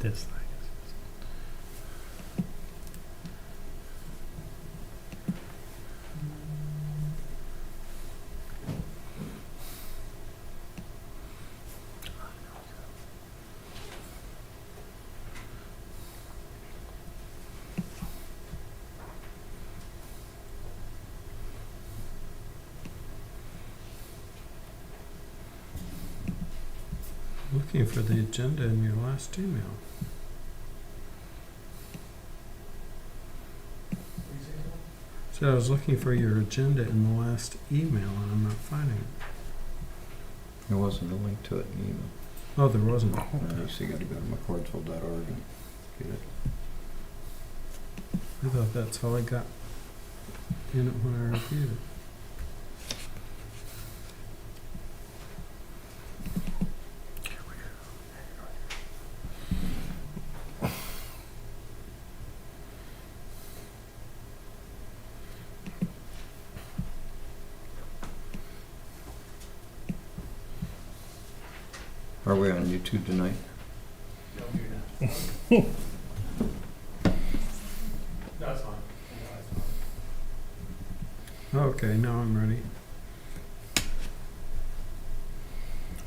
his thing. Looking for the agenda in your last email. So I was looking for your agenda in the last email and I'm not finding it. There wasn't a link to it in the email. Oh, there wasn't. So you got to go to McCordsville.org and get it. I thought that's how I got in it when I reviewed it. Are we on YouTube tonight? No, you're not. No, it's fine. Okay, now I'm ready.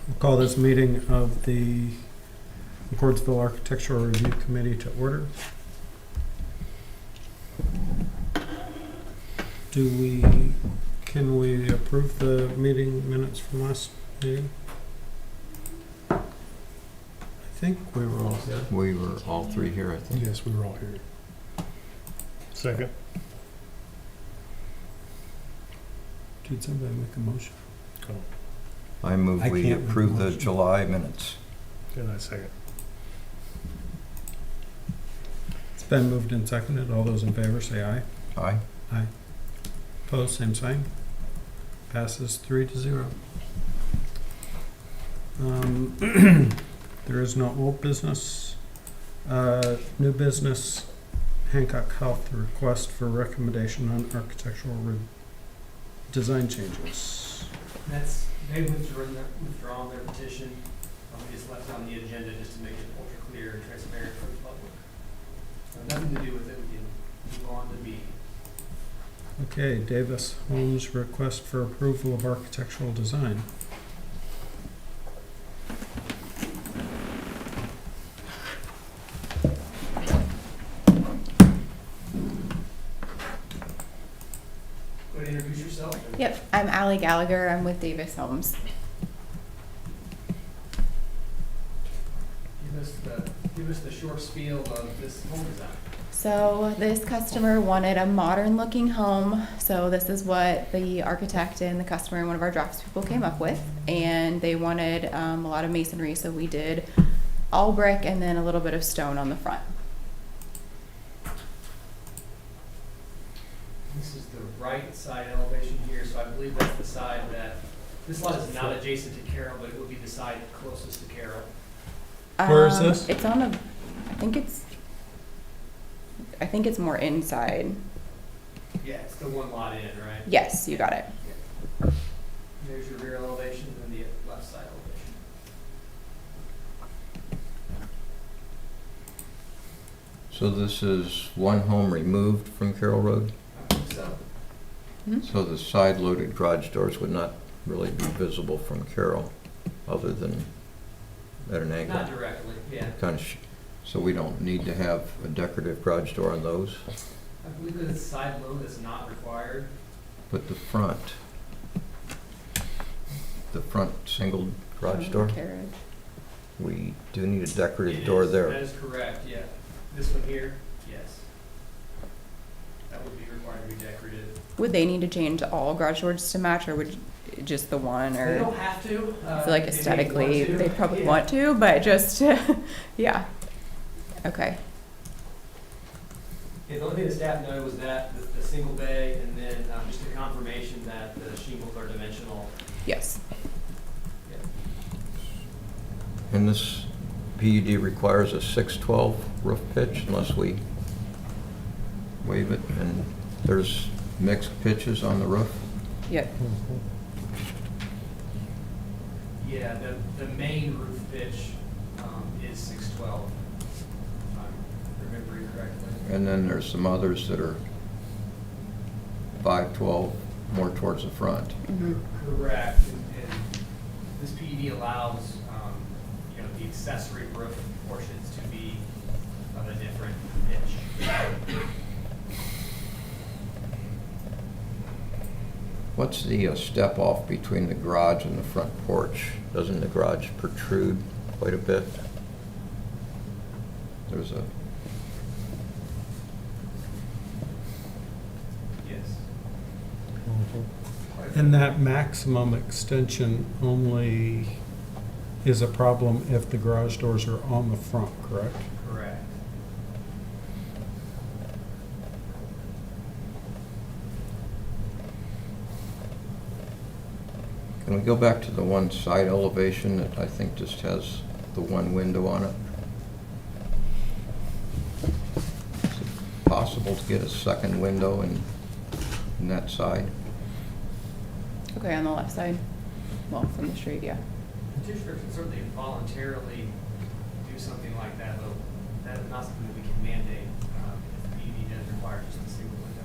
We'll call this meeting of the McCordsville Architectural Review Committee to order. Can we approve the meeting minutes from last meeting? I think we were all here. We were all three here, I think. Yes, we were all here. Second. Did somebody make a motion? I move I we can't make a approve the motion. July minutes. And I second. It's been moved and seconded. All those in favor say aye. Aye. Aye. Opposed, same sign. Passes 3-0. There is no old business. New business, Hancock Health, request for recommendation on architectural design changes. That's, they withdrawn their petition. We just left it on the agenda just to make it ultra clear and transparent for the public. Nothing to do with it, we can move on to B. Okay, Davis Homes, request for approval of architectural design. Go ahead and introduce yourself. Yep, I'm Allie Gallagher. I'm with Davis Homes. Give us the short spiel of this home design. So this customer wanted a modern looking home. So this is what the architect and the customer and one of our draftspeople came up with. And they wanted a lot of masonry. So we did all brick and then a little bit of stone on the front. This is the right side elevation here, so I believe that's the side that, this lot is not adjacent to Carroll, but it would be the side closest to Carroll. Where is this? It's on the, I think it's more inside. Yeah, it's the one lot in, right? Yes, you got it. There's your rear elevation and the left side elevation. So this is one home removed from Carroll Road? I think so. So the side-loaded garage doors would not really be visible from Carroll, other than at an angle? Not directly, yeah. Kind of, so we don't need to have a decorative garage door on those? I believe that it's side load that's not required. But the front single garage door, Carriage. we do need a decorative It door is, there. That is correct, yeah. This one here, yes. That would be required to be decorative. Would they need to change all garage doors to match, or would just the one, They or? don't have to. I feel like they may aesthetically, want to. they'd probably Yeah. want to, but just, yeah. Okay. Yeah, the only thing the staff noted was that, the single bay, and then just a confirmation that the shingles are dimensional. Yes. Yeah. And this PUD requires a 612 roof pitch unless we waive it, and there's mixed pitches on the roof. Yep. Yeah, the main roof pitch is 612. remembering correctly. And then there's some others that are 512, more towards the front. Mhm. Correct, and this PUD allows, you know, the accessory roof portions to be of a different pitch. What's the step off between the garage and the front porch? Doesn't the garage protrude quite a bit? There's a, Yes. And that maximum extension only is a problem if the garage doors are on the front, correct? Correct. can we go back to the one side elevation that I think just has the one window on it? Is it possible to get a second window in that side? Okay, on the left side, well, from the street, yeah. Petitioner can certainly voluntarily do something like that, though that is not something that we can mandate. If the PUD does require just a single window.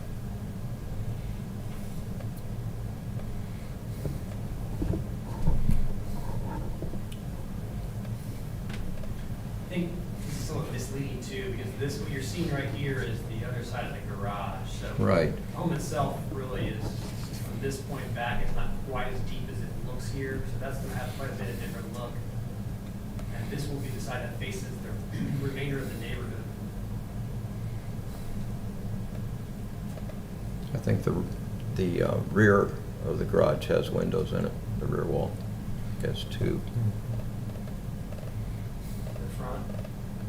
I think this is somewhat misleading too, because this, what you're seeing right here is the other side of the garage, so. Right. The home itself really is, from this point back, it's not quite as deep as it looks here, so that's gonna have quite a bit of different look. And this will be the side that faces the remainder of the neighborhood. I think the rear of the garage has windows in it, the rear wall. I guess two. The front,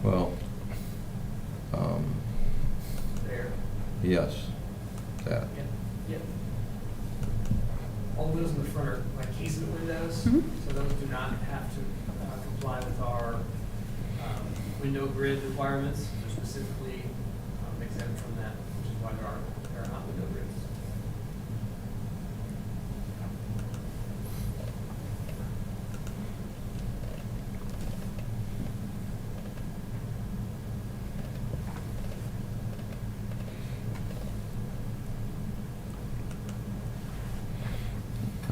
Well, there, yes, that. yep, yep. All the windows in the front are like casement windows, Mhm. so those do not have to comply with our window grid requirements. They're specifically exempt from that, which is why there are not window grids.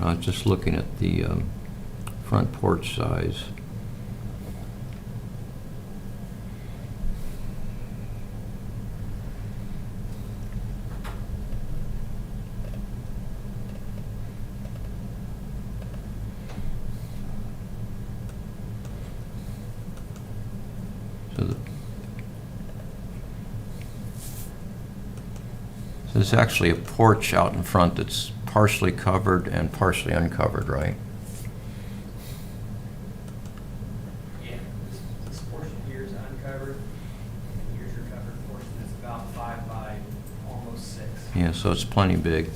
I was just looking at the front porch size. So there's actually a porch out in front that's partially covered and partially uncovered, right? Yeah, this portion here is uncovered, and here's your covered portion that's about 5 by almost 6. Yeah, so it's plenty big.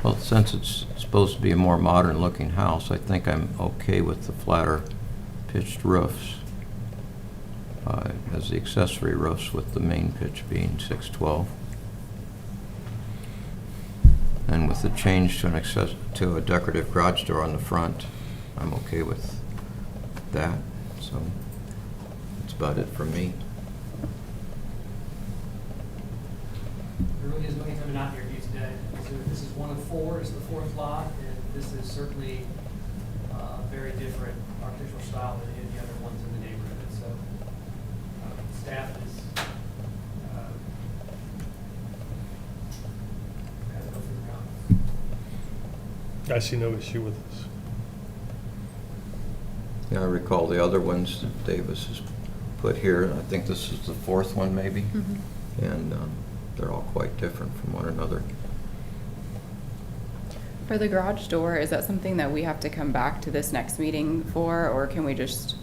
Well, since it's supposed to be a more modern looking house, I think I'm okay with the flatter pitched roofs as the accessory roofs, with the main pitch being 612. And with the change to a decorative garage door on the front, I'm okay with that. So that's about it for me. There really is no anytime not here for you today. So this is one of 4, it's the 4th lot, and this is certainly a very different architectural style than any of the other ones in the neighborhood. So staff is, has no further comments. I see no issue with this. Yeah, I recall the other ones that Davis has put here. I think this is the 4th one maybe. Mhm. And they're all quite different from one another. For the garage door, is that something that we have to come back to this next meeting for, or can we just,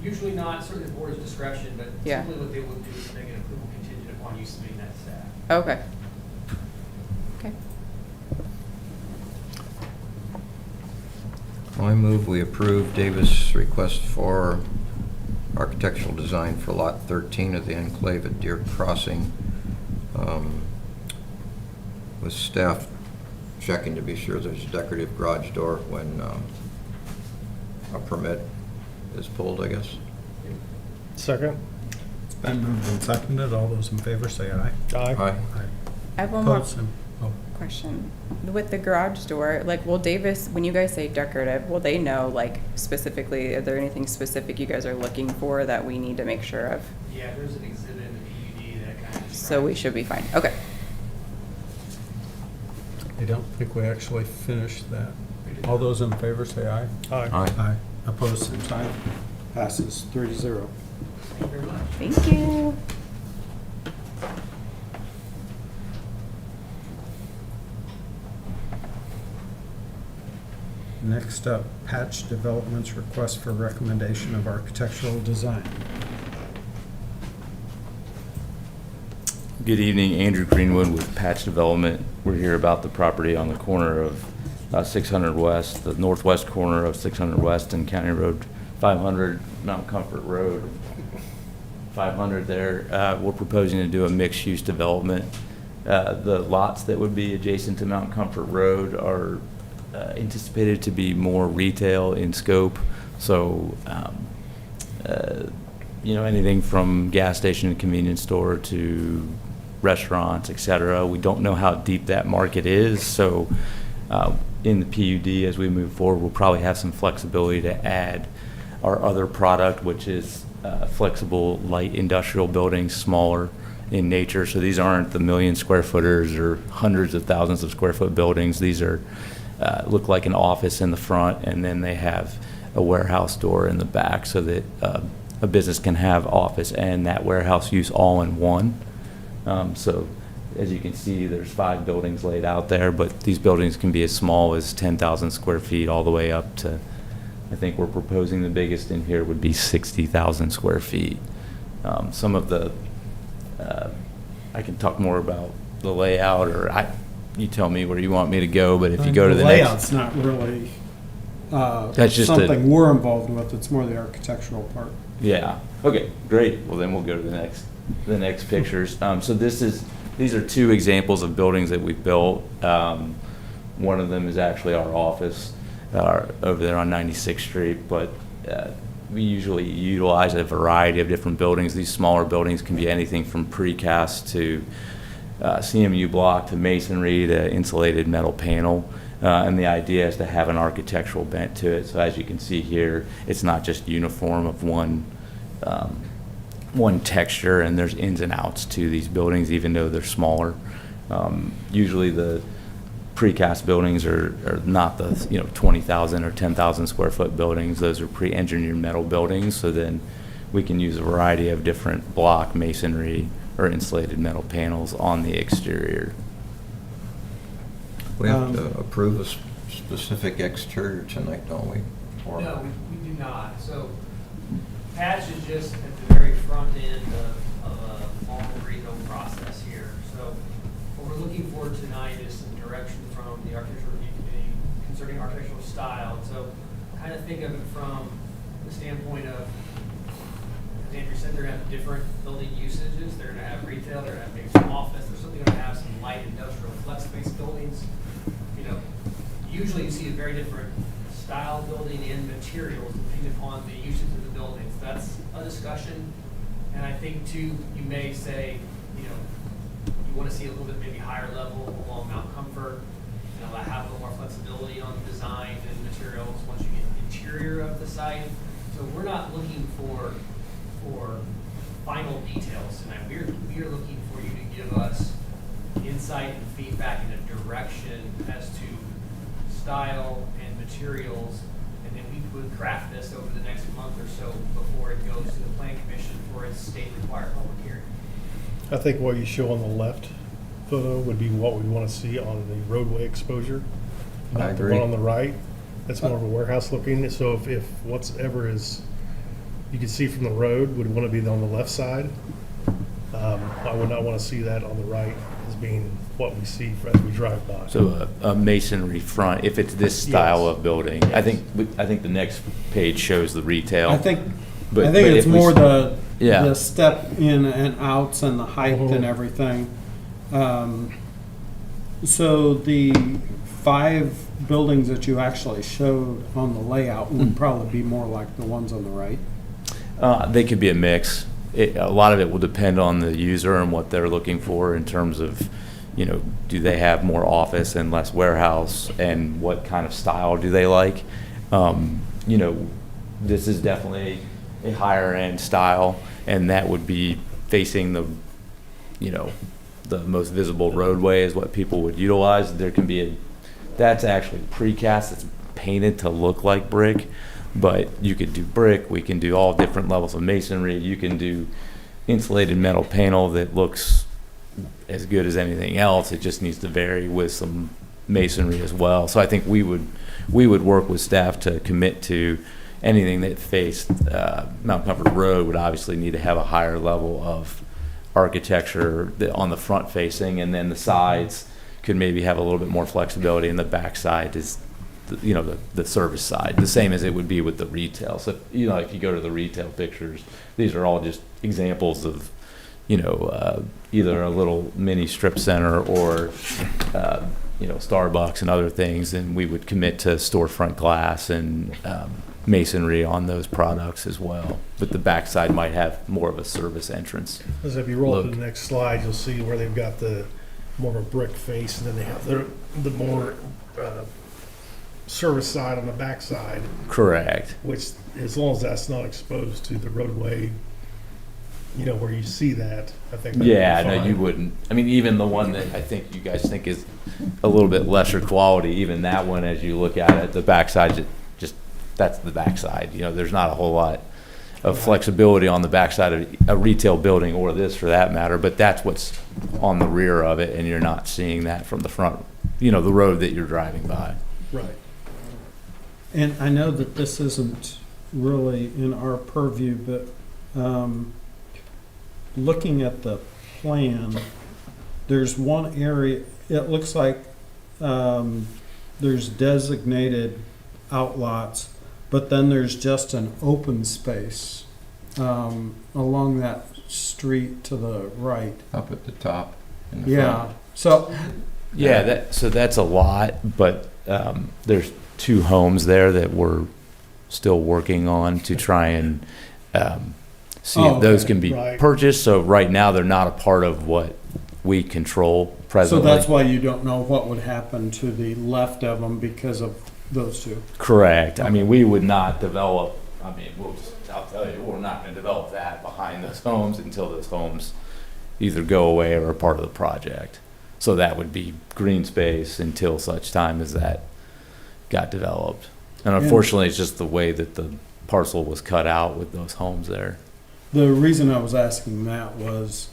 Usually not, certainly the board's discretion, but Yeah. typically what they will do is make an approval contingent upon you submitting that to staff. okay. Okay. I move we approve Davis' request for architectural design for Lot 13 of the enclave at Deer Crossing, with staff checking to be sure there's a decorative garage door when a permit is pulled, I guess. Second? It's been moved and seconded. All those in favor say aye. Aye. Aye. I have one more Opposed, oh, question. With the garage door, like, will Davis, when you guys say decorative, will they know, like, specifically, is there anything specific you guys are looking for that we need to make sure of? Yeah, there's an exhibit in the PUD that kind of. So we should be fine. Okay. I don't think we actually finished that. All those in favor say aye. Aye. Aye. Aye. Opposed, same sign. Passes 3-0. Thank you very much. Thank you. Next up, Patch Development's request for recommendation of architectural design. Good evening, Andrew Greenwood with Patch Development. We're here about the property on the corner of 600 West, the northwest corner of 600 West and County Road 500, Mount Comfort Road 500 there. We're proposing to do a mixed-use development. The lots that would be adjacent to Mount Comfort Road are anticipated to be more retail in scope. So, anything from gas station and convenience store to restaurants, et cetera. We don't know how deep that market is. So in the PUD, as we move forward, we'll probably have some flexibility to add our other product, which is flexible light industrial buildings, smaller in nature. So these aren't the million square footers or hundreds of thousands of square foot buildings. These are look like an office in the front, and then they have a warehouse door in the back so that a business can have office and that warehouse use all in one. So as you can see, there's 5 buildings laid out there, but these buildings can be as small as 10,000 square feet all the way up to, I think we're proposing the biggest in here would be 60,000 square feet. Some of the, I can talk more about the layout, or you tell me where you want me to go, but if you go to the layout's next. not really That's just something we're involved with. It's more the architectural part. Yeah, okay, great. Well, then we'll go to the next pictures. So these are 2 examples of buildings that we've built. One of them is actually our office over there on 96th Street, but we usually utilize a variety of different buildings. These smaller buildings can be anything from precast to CMU block to masonry to insulated metal panel. And the idea is to have an architectural bent to it. So as you can see here, it's not just uniform of one texture, and there's ins and outs to these buildings, even though they're smaller. Usually the precast buildings are not the 20,000 or 10,000 square foot buildings. Those are pre-engineered metal buildings. So then we can use a variety of different block, masonry, or insulated metal panels on the exterior. We have to approve a specific exterior tonight, don't we? Or- No, we do not. So Patch is just at the very front end of a long rehome process here. So what we're looking for tonight is some direction from the Architectural Review Committee concerning architectural style. So kind of think of it from the standpoint of, as Andrew said, they're going to have different building usages. They're going to have retail, they're going to have maybe some office, they're certainly going to have some light industrial flex space buildings. Usually you see a very different style building and materials depending upon the usage of the buildings. That's a discussion. And I think too, you may say, you want to see a little bit maybe higher level along Mount Comfort, have a little more flexibility on design and materials once you get the interior of the site. So we're not looking for final details tonight. We are looking for you to give us insight and feedback in a direction as to style and materials, and then we would craft this over the next month or so before it goes to the Plan Commission for its state-required public hearing. I think what you show on the left photo would be what we want to see on the roadway exposure. I Not the agree. one on the right. That's more of a warehouse looking. So if whatever is, you can see from the road, would want to be on the left side. I would not want to see that on the right as being what we see as we drive by. So a masonry front, if it's this style Yes. of building. I think the next page shows the retail. I think But it's if we more s- the step in and outs and the height Mhm. and everything. So the 5 buildings that you actually showed on the layout would probably be more like the ones on the right? They could be a mix. A lot of it will depend on the user and what they're looking for in terms of, do they have more office and less warehouse, and what kind of style do they like? This is definitely a higher end style, and that would be facing the most visible roadway is what people would utilize. There can be that's actually precast. It's painted to look like brick, but you could do brick. We can do all different levels of masonry. You can do insulated metal panel that looks as good as anything else. It just needs to vary with some masonry as well. So I think we would work with staff to commit to anything that faced Mount Comfort Road would obviously need to have a higher level of architecture on the front facing, and then the sides could maybe have a little bit more flexibility, and the back side is the service side, the same as it would be with the retail. So if you go to the retail pictures, these are all just examples of either a little mini strip center or Starbucks and other things, and we would commit to storefront glass and masonry on those products as well. But the backside might have more of a service entrance. As if you roll to Look. the next slide, you'll see where they've got the more of a brick face, and then they have the more service side on the backside, Correct. which, as long as that's not exposed to the roadway, where you see that, I think. that'd be Yeah, no, fine. you wouldn't. I mean, even the one that I think you guys think is a little bit lesser quality, even that one, as you look at it, the backside, that's the backside. There's not a whole lot of flexibility on the backside of a retail building, or this for that matter, but that's what's on the rear of it, and you're not seeing that from the front, the road that you're driving by. Right. And I know that this isn't really in our purview, but looking at the plan, there's one area, it looks like there's designated outlots, but then there's just an open space along that street to the right. Up at the top in the Yeah, front. so, Yeah, so that's a lot, but there's 2 homes there that we're still working on to try and see Oh, if those okay. can be Right. purchased. So right now, they're not a part of what we control so presently. that's why you don't know what would happen to the left of them because of those 2. Correct. I mean, we would not develop, I'll tell you, we're not going to develop that behind those homes until those homes either go away or are part of the project. So that would be green space until such time as that got developed. And unfortunately, it's just the way that the parcel was cut out with those homes there. The reason I was asking that was,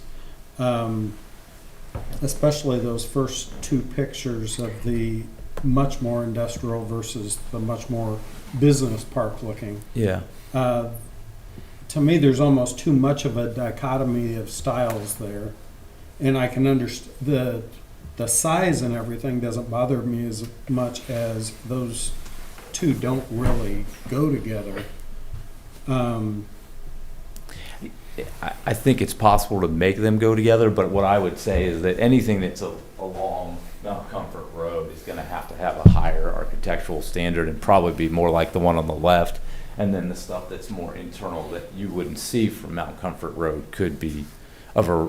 especially those first 2 pictures of the much more industrial versus the much more business park looking. Yeah. To me, there's almost too much of a dichotomy of styles there. And I can understand the size and everything doesn't bother me as much as those 2 don't really go together. I think it's possible to make them go together, but what I would say is that anything that's along Mount Comfort Road is going to have a higher architectural standard and probably be more like the one on the left. And then the stuff that's more internal that you wouldn't see from Mount Comfort Road could be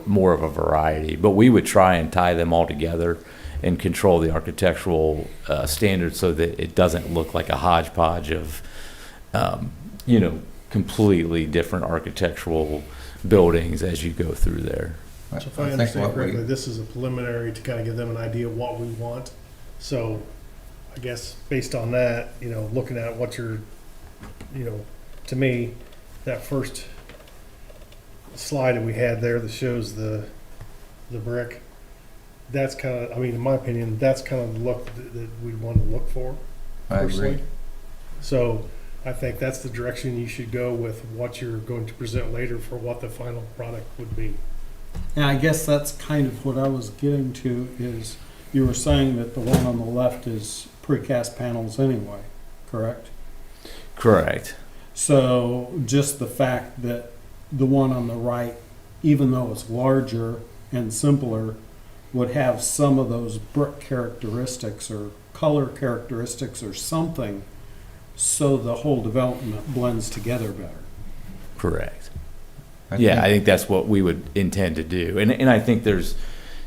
more of a variety. But we would try and tie them all together and control the architectural standards so that it doesn't look like a hodgepodge of, completely different architectural buildings as you go through there. So if I I think understand what we- correctly, this is a preliminary to kind of give them an idea of what we want. So I guess based on that, looking at what you're, to me, that first slide that we had there that shows the brick, that's kind of, in my opinion, that's kind of the look that we want to look for. I agree. personally. So I think that's the direction you should go with what you're going to present later for what the final product would be. And I guess that's kind of what I was getting to is you were saying that the one on the left is precast panels anyway, correct? Correct. So just the fact that the one on the right, even though it's larger and simpler, would have some of those brick characteristics or color characteristics or something so the whole development blends together better. Correct. I Yeah, think- I think that's what we would intend to do. And I think there's,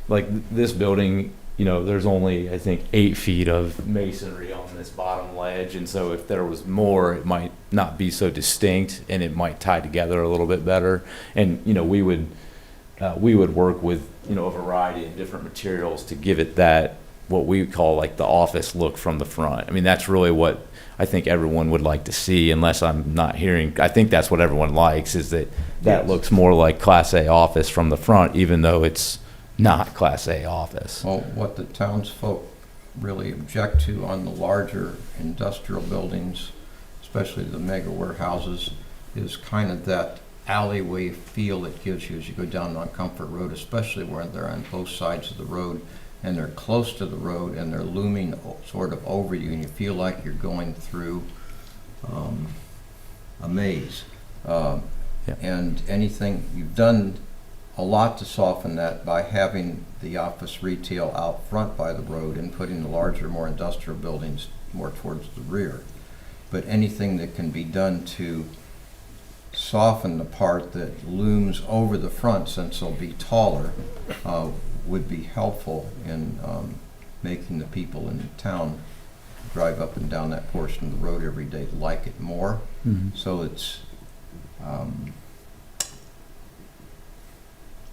like, this building, you know, there's only, I think, 8 feet of masonry on this bottom ledge. And so if there was more, it might not be so distinct and it might tie together a little bit better. And, you know, we would work with, you know, a variety of different materials to give it that, what we call like the office look from the front. I mean, that's really what I think everyone would like to see, unless I'm not hearing, I think that's what everyone likes, is that Yes. looks more like Class A office from the front, even though it's not Class A office. Well, what the townsfolk really object to on the larger industrial buildings, especially the mega warehouses, is kind of that alleyway feel it gives you as you go down on Comfort Road, especially where they're on both sides of the road and they're close to the road and they're looming sort of over you, and you feel like you're going through a maze. Yeah. And anything, you've done a lot to soften that by having the office retail out front by the road and putting the larger, more industrial buildings more towards the rear. But anything that can be done to soften the part that looms over the front, since they'll be taller, would be helpful in making the people in town drive up and down that portion of the road every day like it more. Mhm. So it's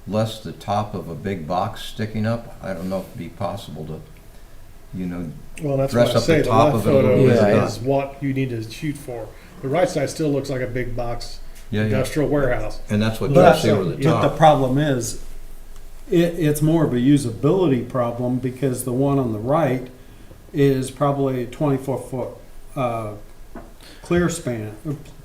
less the top of a big box sticking up. I don't know if it'd be possible to, you know, Well, that's dress what I up say, the the top left of it a little photo bit. Yeah, is what you need to shoot for. The right side still looks like a big box Yeah, yeah. industrial warehouse. And that's what But, you see over the but the top. problem is, it's more of a usability problem because the one on the right is probably a 24-foot clear span,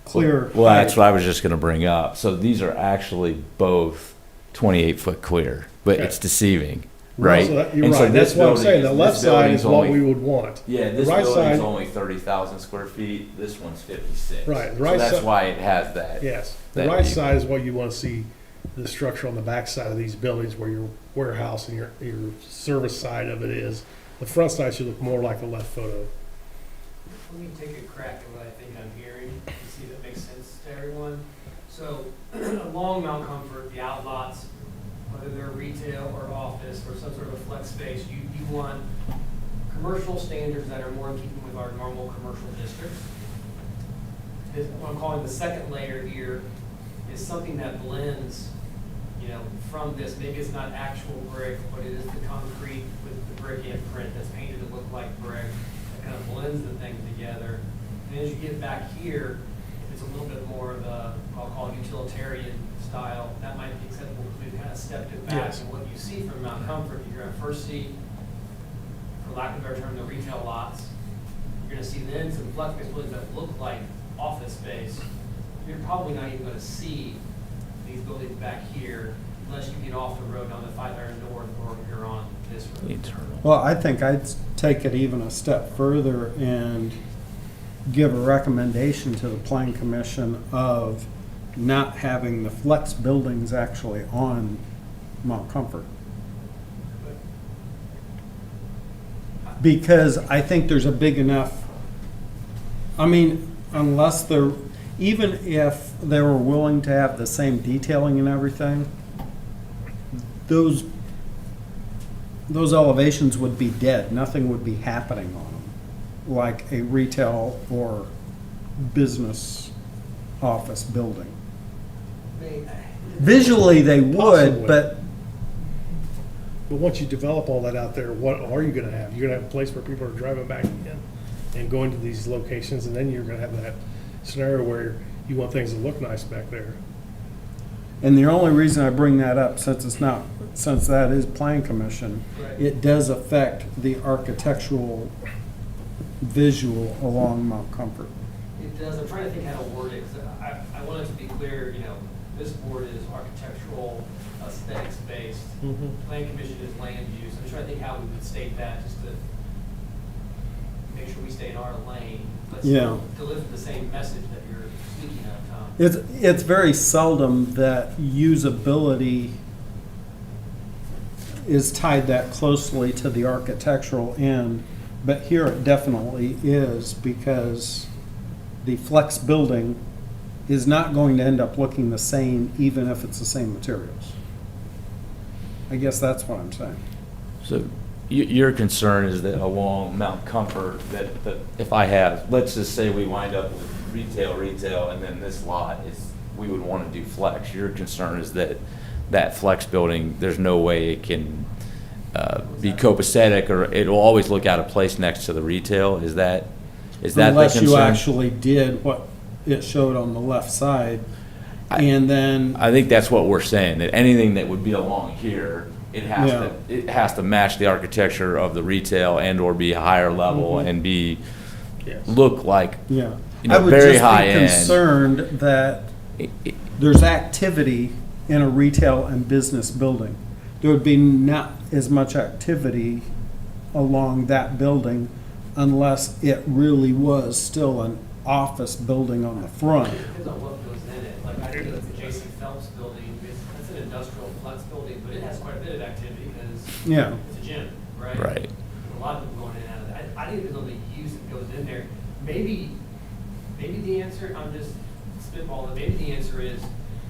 clear. Well, that's height. what I was just gonna bring up. So these are actually both 28-foot clear, but Okay. it's deceiving, right? So that- you're And so right, this that's what I'm building saying, the is- left this side building's is what only- we would want. Yeah, The this right building's side- only 30,000 square feet. This one's 56. Right, the So right that's side- why it has that. Yes, the that right view. side is what you want to see, the structure on the back side of these buildings where your warehouse and your service side of it is. The front side should look more like the left photo. Let me take a crack at what I think I'm hearing and see if it makes sense to everyone. So along Mount Comfort, the outlots, whether they're retail or office or some sort of flex space, you want commercial standards that are more in keeping with our normal commercial districts. What I'm calling the second layer here is something that blends, you know, from this. Maybe it's not actual brick, but it is the concrete with the brick imprint that's painted to look like brick. That kind of blends the thing together. And as you get back here, if it's a little bit more of the, I'll call it utilitarian style, that might be acceptable because we've kind of stepped it back. Yes. And what you see from Mount Comfort, you're going to first see, for lack of a better term, the retail lots. You're going to see then some flex space buildings that look like office space. You're probably not even going to see these buildings back here unless you get off the road on the 500 North or you're on this road. Internal. Well, I think I'd take it even a step further and give a recommendation to the Plan Commission of not having the flex buildings actually on Mount Comfort. Because I think there's a big enough, I mean, unless they're, even if they were willing to have the same detailing and everything, those elevations would be dead. Nothing would be happening on them, like a retail or business office building. Visually, they Possibly. would, but But once you develop all that out there, what are you gonna have? You're gonna have a place where people are driving back in and going to these locations, and then you're gonna have that scenario where you want things to look nice back there. and the only reason I bring that up, since that is Plan Commission, Right. it does affect the architectural visual along Mount Comfort. It does. I'm trying to think how to word it, because I want it to be clear, you know, this board is architectural, aesthetics based. Plan commission is land use. I'm trying to think how we would state that, just to make sure we stay in our lane, but Yeah. still deliver the same message that you're speaking of, Tom. It's very seldom that usability is tied that closely to the architectural end But here it definitely is, because the flex building is not going to end up looking the same even if it's the same materials. I guess that's what I'm saying. So your concern is that along Mount Comfort, that if I have, let's just say we wind up with retail, and then this lot is, we would want to do flex. Your concern is that that flex building, there's no way it can be copacetic, or it'll always look out of place next to the retail. Is that the concern? Unless you actually did what it showed on the left side, and then, I think that's what we're saying, that anything that would be along here, it has to match the architecture of the retail and or be higher level and be, look like, yeah. you know, I would very just high be end. concerned that there's activity in a retail and business building. There would be not as much activity along that building unless it really was still an office building on the front. It depends on what goes in it. Like, I think the Jason Phelps building, that's an industrial flex building, but it has quite a bit of activity because Yeah. it's a gym, right? Right. A lot of people going in and out of that. I think there's only use that goes in there. Maybe the answer, I'm just spitballing, maybe the answer is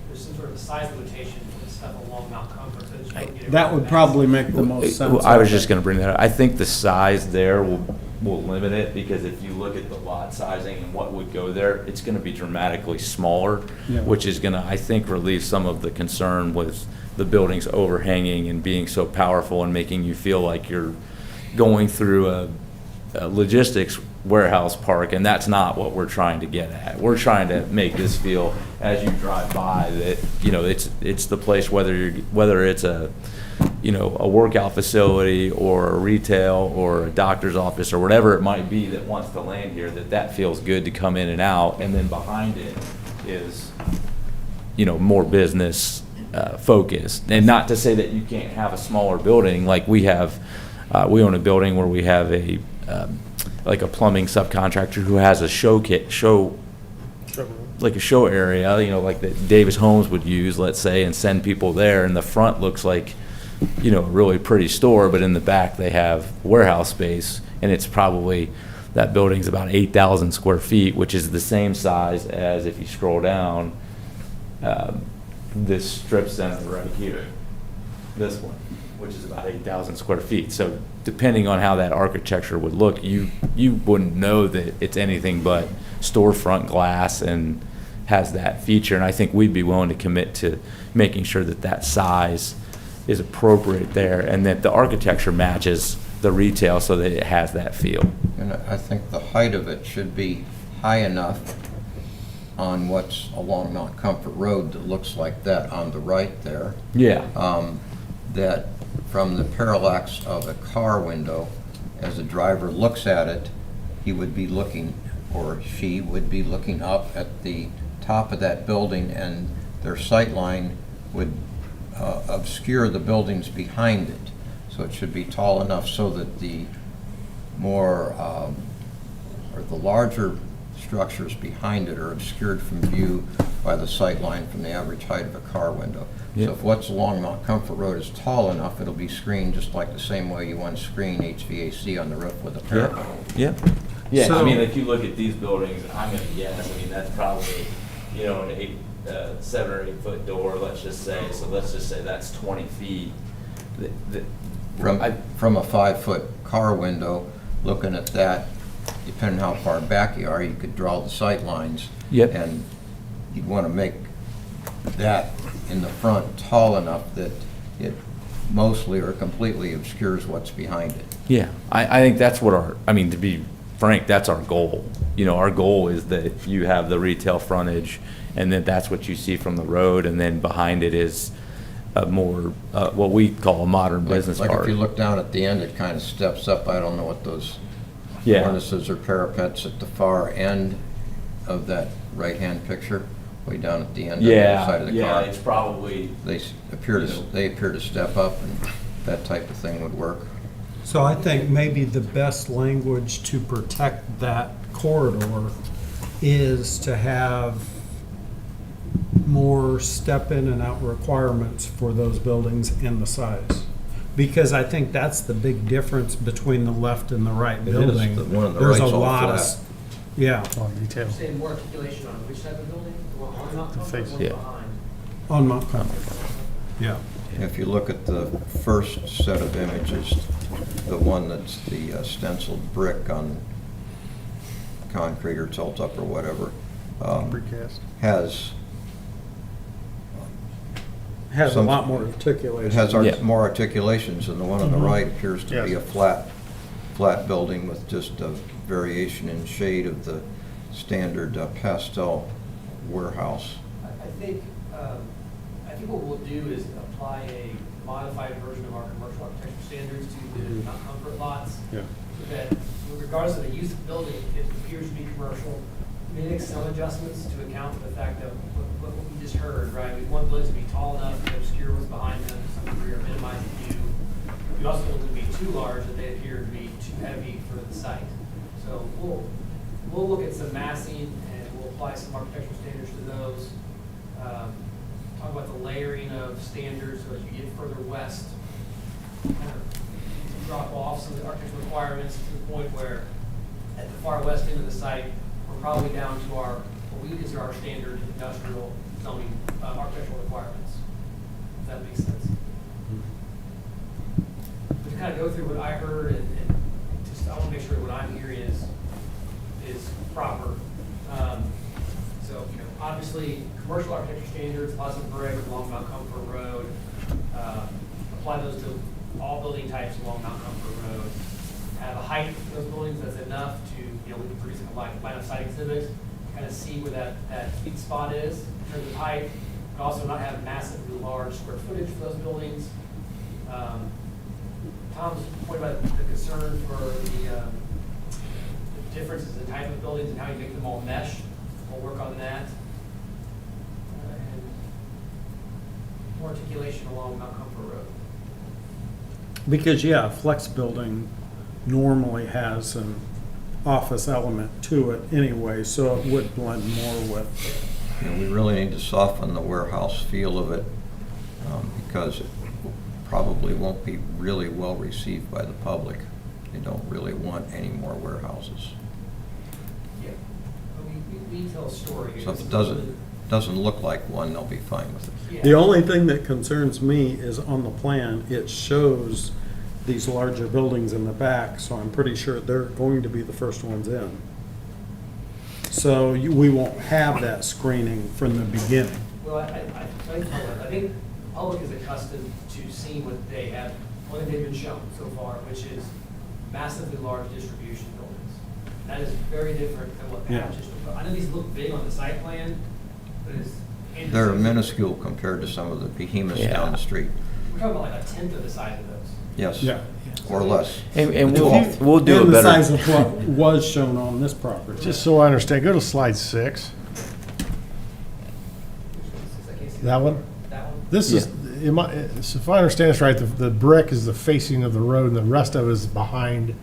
there's some sort of a size limitation for the stuff along Mount Comfort. So that you don't get it That right would back. probably make the most sense. I was just going to bring that up. I think the size there will limit it, because if you look at the lot sizing and what would go there, it's going to be dramatically smaller, Yeah. which is going to, I think, relieve some of the concern with the buildings overhanging and being so powerful and making you feel like you're going through a logistics warehouse park, and that's not what we're trying to get at. We're trying to make this feel, as you drive by, that, you know, it's the place, whether it's a, you know, a workout facility or a retail or a doctor's office or whatever it might be that wants to land here, that feels good to come in and out. And then behind it is, you know, more business focused. And not to say that you can't have a smaller building. Like we have, we own a building where we have like a plumbing subcontractor who has a like a show area, you know, like that Davis Homes would use, let's say, and send people there. And the front looks like, you know, a really pretty store, but in the back they have warehouse space, and it's probably, that building's about 8,000 square feet, which is the same size as, if you scroll down, this strip center right here, this one, which is about 8,000 square feet. So depending on how that architecture would look, you wouldn't know that it's anything but storefront glass and has that feature. And I think we'd be willing to commit to making sure that that size is appropriate there, and that the architecture matches the retail so that it has that feel. And I think the height of it should be high enough on what's along Mount Comfort Road that looks like that on the right there. Yeah. That from the parallax of a car window, as a driver looks at it, he would be looking, or she would be looking up at the top of that building, and their sight line would obscure the buildings behind it. So it should be tall enough so that the more, or the larger structures behind it are obscured from view by the sight line from the average height of a car window. Yep. So if what's along Mount Comfort Road is tall enough, it'll be screened just like the same way you want to screen HVAC on the roof with a parapet. Yeah. Yeah, I So- mean, if you look at these buildings, I'm gonna guess, I mean, that's probably, you know, an 7 or 8 foot door, let's just say, so let's just say that's 20 feet. From a 5-foot car window, looking at that, depending how far back you are, you could draw the sight lines. Yep. And you'd want to make that in the front tall enough that it mostly or completely obscures what's behind it. Yeah, I think that's what I mean, to be frank, that's our goal. You know, our goal is that you have the retail frontage, and then that's what you see from the road, and then behind it is a more, what we call a modern business Like park. if you look down at the end, it kind of steps up. I don't know what those Yeah. cornices or parapets at the far end of that right-hand picture, way down at the end of the other side of the car. it's probably, They appear to step up, and that type of thing would work. So I think maybe the best language to protect that corridor is to have more step in and out requirements for those buildings and the size. Because I think that's the big difference between the left and the right It is. building. The one on the There's right's a all lot of, flat. yeah, On detail. You're saying more articulation on which type of building? The one on Mount Comfort, face. or the one Yeah. behind? on Mount Comfort, yeah. If you look at the first set of images, the one that's the stenciled brick on concrete or tilt-up or whatever, Precast. has, Has a Some- lot more it articulation. has Yeah. more articulations, and the one on the right appears to be Yes. a flat building with just a variation in shade of the standard pastel warehouse. I think what we'll do is apply a modified version of our commercial architecture standards to the Mount Comfort lots. Yeah. So that regardless of the use of the building, it appears to be commercial. We make some adjustments to account for the fact that what we just heard, right? We want buildings to be tall enough to obsure what's behind them to some degree or minimize the view. We also don't want them to be too large that they appear to be too heavy for the site. So we'll look at some massing and we'll apply some architectural standards to those. Talk about the layering of standards, so as you get further west, kind of drop off some of the architectural requirements to the point where at the far west end of the site, we're probably down to what we consider our standard industrial zoning architectural requirements. If that makes sense. But to kind of go through what I heard and just, I want to make sure what I'm hearing is proper. So, obviously, commercial architecture standards, lots of brick along Mount Comfort Road. Apply those to all building types along Mount Comfort Road. Have a height of those buildings that's enough to, we can produce a line of sight exhibit, kind of see where that sweet spot is in terms of height, but also not have massively large square footage for those buildings. Tom's point about the concern for the differences in type of buildings and how you make them all mesh. We'll work on that. And more articulation along Mount Comfort Road. Because, yeah, a flex building normally has an office element to it anyway, so it would blend more with, We really need to soften the warehouse feel of it because it probably won't be really well received by the public. They don't really want any more warehouses. Yeah. But we tell a story here. So if it doesn't look like one, they'll be fine with it. Yeah. the only thing that concerns me is on the plan, it shows these larger buildings in the back, so I'm pretty sure they're going to be the first ones in. So we won't have that screening from the beginning. Well, I think the public is accustomed to seeing what they have, what they've been shown so far, which is massively large distribution buildings. That is very different than what Yeah. Patch is. I know these look big on the site plan, but it's. They're minuscule compared to some of the behemoths Yeah. down the street. We're talking about like a tenth of the size of those. Yes. Yeah. Or less. And The we'll 12th. we'll do a And the better. size of what was shown on this property. Just so I understand, go to slide 6. I can't see That one? That one? This is, so if I understand this right, the brick is the facing of the road and the rest of it is behind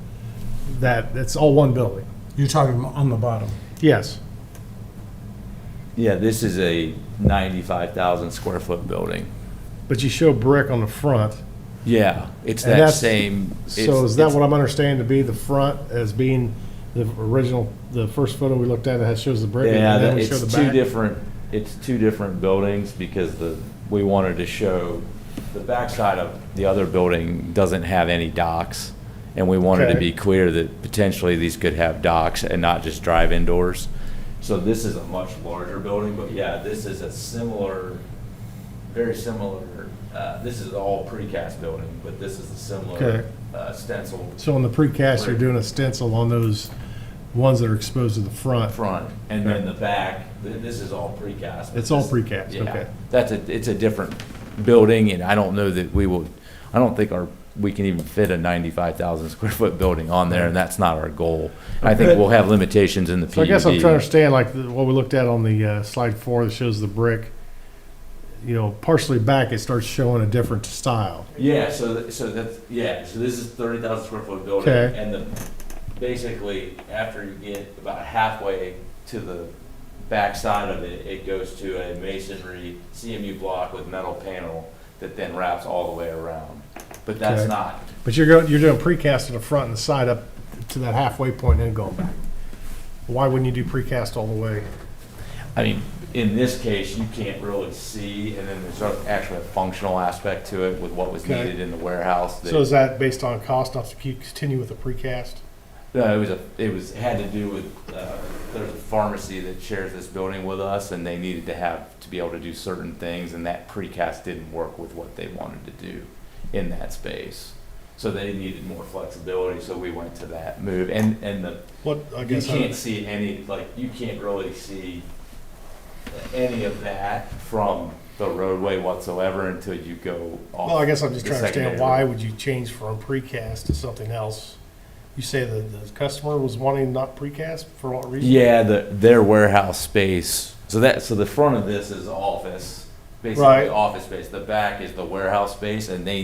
that. It's all one building. You're talking about on the bottom. Yes. Yeah, this is a 95,000 square foot building. But you show brick on the front. Yeah, it's And that that's- same. So is that what I'm understanding to be the front as being the original, the first photo we looked at that shows the brick? Yeah, and then we show it's the two back? different, it's two different buildings because we wanted to show, the backside of the other building doesn't have any docks. And we wanted to Okay. be clear that potentially these could have docks and not just drive-in doors. So this is a much larger building, but yeah, this is a similar, very similar, this is all precast building, but this is a similar Okay. stencil So on the precast, you're doing a stencil on those ones that are exposed to the front. front, and then the back, this is all precast. but It's all this- precast, yeah. okay. It's a different building, and I don't know that I don't think we can even fit a 95,000 square foot building on there, and that's not our goal. I think we'll have limitations in the PUD. So I guess I'm trying to understand, like, what we looked at on the slide 4 that shows the brick, partially back, it starts showing a different style. Yeah, so that's, so this is 30,000 square foot building, Okay. and basically, after you get about halfway to the back side of it, it goes to a masonry CMU block with metal panel that then wraps all the way around. but that's Okay. not. But you're doing precast to the front and the side up to that halfway point and then going back. Why wouldn't you do precast all the way? I mean, in this case, you can't really see, and then there's actually a functional aspect to it with what was Okay. needed in the warehouse. So is that based on cost, not to continue with the precast? No, it had to do with, there's a pharmacy that shares this building with us, and they needed to be able to do certain things, and that precast didn't work with what they wanted to do in that space. So they needed more flexibility, so we went to that move, and What, I you guess, can't see any, like, you can't really see any of that from the roadway whatsoever until you go off. well, I guess I'm just the trying to understand secondary why road. would you change from precast to something else? You say the customer was wanting not precast for what reason? Yeah, their warehouse space. So the front of this is office, basically Right. office space. The back is the warehouse space, and they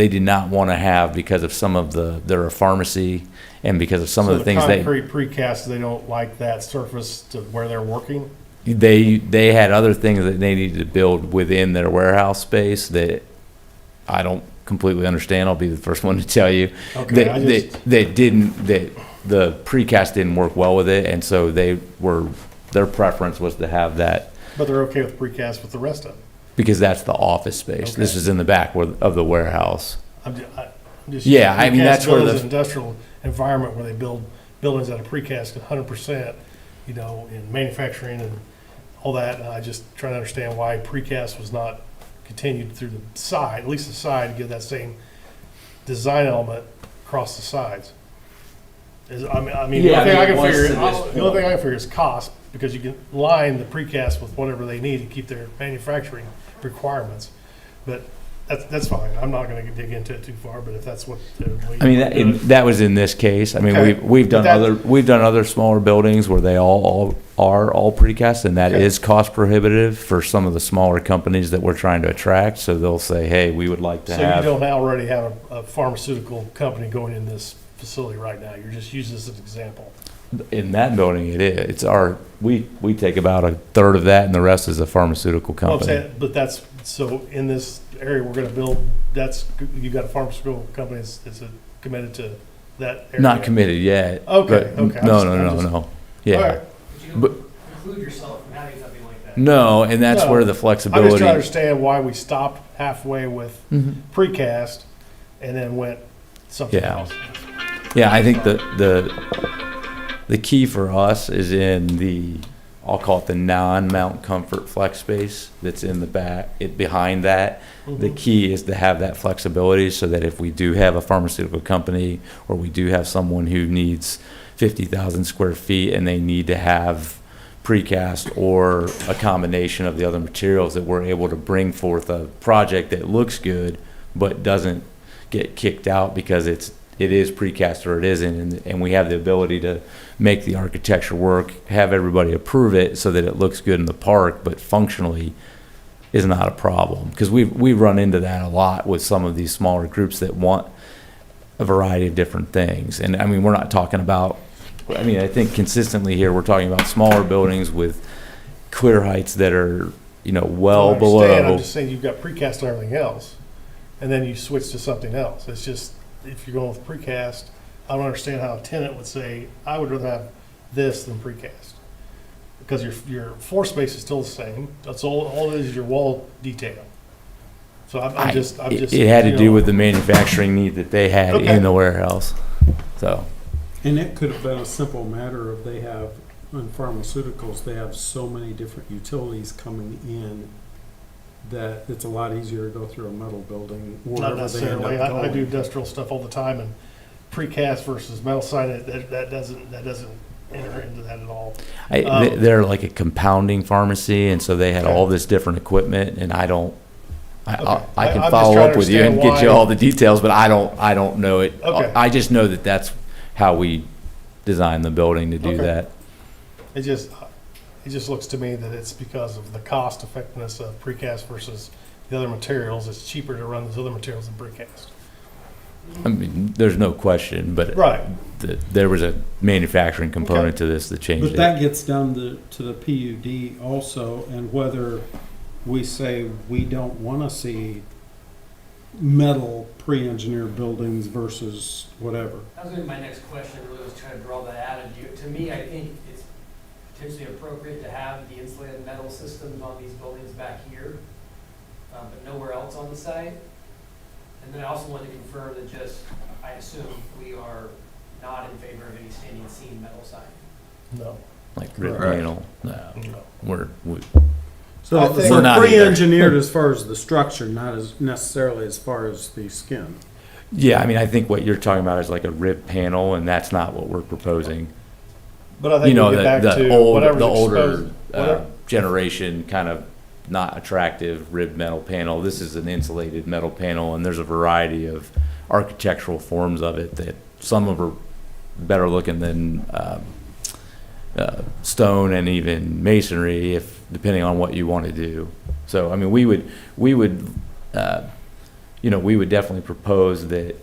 did not want to have, because of some of they're a pharmacy, and because of some So of the things concrete precast, they don't like that surface to where they're working? they had other things that they needed to build within their warehouse space that I don't completely understand. I'll be the first one to tell you. Okay, That I just- the precast didn't work well with it, and so their preference was to have that, But they're okay with precast with the rest of it? because that's the office space. This Okay. is in the back of the warehouse. I'm just. Yeah, I mean, precast that's where builds the- an industrial environment where they build buildings out of precast 100%, you know, in manufacturing and all that. And I just trying to understand why precast was not continued through the side, at least the side, to give that same design element across the sides. I mean, Yeah, the only thing I I mean, can it was figure, to this the only thing point. I can figure is cost, because you can line the precast with whatever they need to keep their manufacturing requirements. But that's fine. I'm not gonna dig into it too far, but if that's what. I mean, that was in this case. I mean, Okay. we've done But we've done other smaller buildings where they all are all precast, and that Okay. is cost prohibitive for some of the smaller companies that we're trying to attract. So they'll say, hey, we would like to So you have. don't already have a pharmaceutical company going in this facility right now? You're just using this as an example? In that building, it is. We take about a third of that, and the rest is a pharmaceutical Well, I'm company. saying, but that's, so in this area we're gonna build, you got a pharmaceutical company that's committed to that area? Not committed yet. Okay, but okay, I'm No, just- no, I'm no, just- no. All Yeah. right. But you But- don't preclude yourself from having something like that. No, and that's No. where the I'm just flexibility. trying to understand why we stopped halfway with Mhm. precast and then went something Yeah. else. Yeah, I think the key for us is in the, I'll call it the non-mount comfort flex space that's in the back, behind that. The Mhm. key is to have that flexibility so that if we do have a pharmaceutical company, or we do have someone who needs 50,000 square feet and they need to have precast or a combination of the other materials, that we're able to bring forth a project that looks good but doesn't get kicked out because it is precast or it isn't, and we have the ability to make the architecture work, have everybody approve it so that it looks good in the park, but functionally is not a problem. Because we've run into that a lot with some of these smaller groups that want a variety of different things. And I mean, we're not talking about, I mean, I think consistently here, we're talking about smaller buildings with clear heights that are, well I understand. below. I'm just saying you've got precast and everything else, and then you switch to something else. It's just, if you're going with precast, I don't understand how a tenant would say, I would rather have this than precast. Because your floor space is still the same. That's all it is your wall detail. So I'm just. It had to do with the manufacturing need that they had Okay. in the warehouse, so. And it could have been a simple matter of in pharmaceuticals, they have so many different utilities coming in that it's a lot easier to go through a metal building Not wherever they end necessarily. up I do going. industrial stuff all the time, and precast versus metal siding, that doesn't enter into that at all. They're like a compounding pharmacy, and so they had Okay. all this different equipment, and I Okay. can I'm just follow trying up to with you and understand get you why- all the details, but I don't know it. Okay. I just know that that's how we designed the building to do Okay. that. It just looks to me that it's because of the cost effectiveness of precast versus the other materials. It's cheaper to run those other materials than precast. I mean, there's no question, but Right. there was a manufacturing component to this that changed But it. that gets down to the PUD also, and whether we say we don't want to see metal pre-engineered buildings versus whatever. That was gonna be my next question, really was trying to draw that out of you. To me, I think it's potentially appropriate to have the insulated metal systems on these buildings back here, but nowhere else on the site. And then I also wanted to confirm that I assume we are not in favor of any standing seam metal siding. No. Like rib Correct. panel, no, No. So I think- we're We're not either. pre-engineered as far as the structure, not as necessarily as far as the skin. Yeah, I mean, I think what you're talking about is like a rib panel, and that's not what we're proposing. But I You think know, we get back the to old, whatever's the older exposed. whatever- generation kind of not attractive rib metal panel. This is an insulated metal panel, and there's a variety of architectural forms of it that some of are better looking than stone and even masonry, if depending on what you want to do. So, I mean, we would, we would definitely propose that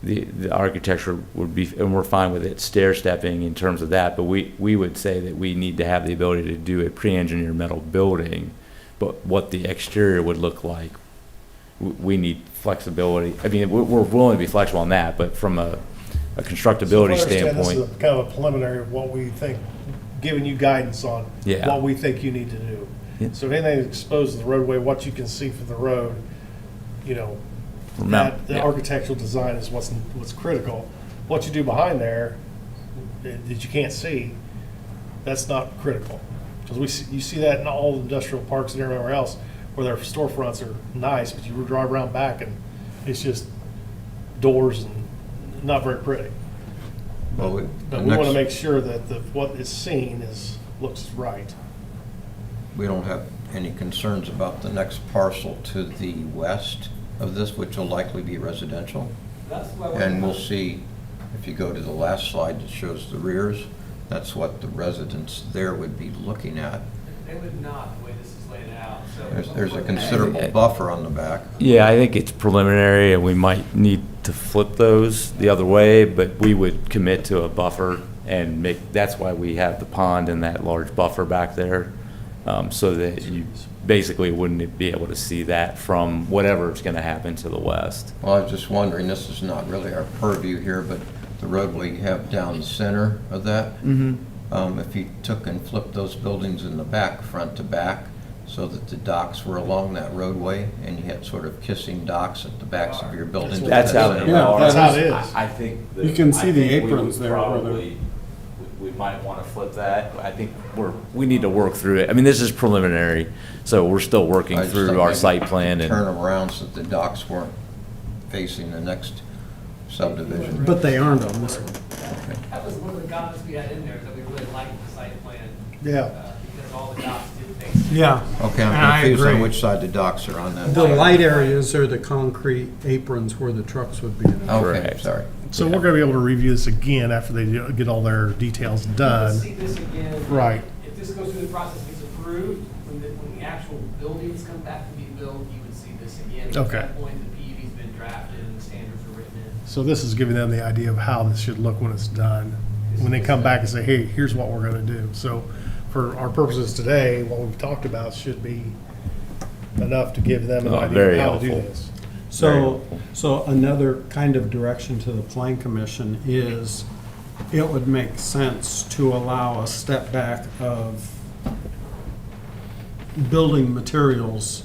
the architecture would be, and we're fine with it, stair stepping in terms of that, but we would say that we need to have the ability to do a pre-engineered metal building, but what the exterior would look like, we need flexibility. I mean, we're willing to be flexible on that, but from a constructability So if I understand, standpoint. This is kind of a preliminary of what we think, giving you guidance on Yeah. what we think you need to do. Yeah. So if anything exposed to the roadway, what you can see from the road, you know, that the Yeah. architectural design is what's critical. What you do behind there that you can't see, that's not critical. Because you see that in all industrial parks and everywhere else, where their storefronts are nice, but you drive around back and it's just doors and not very pretty. Well, But we want to make sure that what is seen looks right. we don't have any concerns about the next parcel to the west of this, which will likely be residential. That's why And we'll see, if you go to the last slide that shows the rears, that's what the residents there would be looking at. They would not, the way this is laid out, so. There's a considerable buffer on the back. Yeah, I think it's preliminary, and we might need to flip those the other way, but we would commit to a buffer and that's why we have the pond and that large buffer back there, so that you basically wouldn't be able to see that from whatever's gonna happen to the west. Well, I was just wondering, this is not really our purview here, but the roadway you have down the center of that, if you took and flipped those buildings in the back, front to back, so that the docks were along that roadway, and you had sort of kissing docks at the backs of your buildings. That's how they Yeah, are. That's how it is. I think. You can see the aprons there where they're- Probably, we might want to flip that. I think we need to work through it. I mean, this is preliminary, so we're still working I just through thought our maybe site plan Turn and, them around so that the docks weren't facing the next subdivision. But they aren't on this one. That was one of the comments we had in there, that we really liked the site plan. Yeah. Because all the docks did face. Yeah. Okay, And I'm I confused on agree. which side the docks are on that. The light areas are the concrete aprons where the trucks would be. Okay, Correct. sorry. So we're going to be able to review this again after they get all their details Let's done. see this again. Right. If this goes through the process, gets approved, when the actual buildings come back to be built, you would see this again. Okay. At that point, the PUD's been drafted and the standards are written in. So this is giving them the idea of how this should look when it's done. When they come back and say, hey, here's what we're going to do. So for our purposes today, what we've talked about should be enough to give them an idea very of how to do helpful. this. So another kind of direction to the plan commission is it would make sense to allow a step back of building materials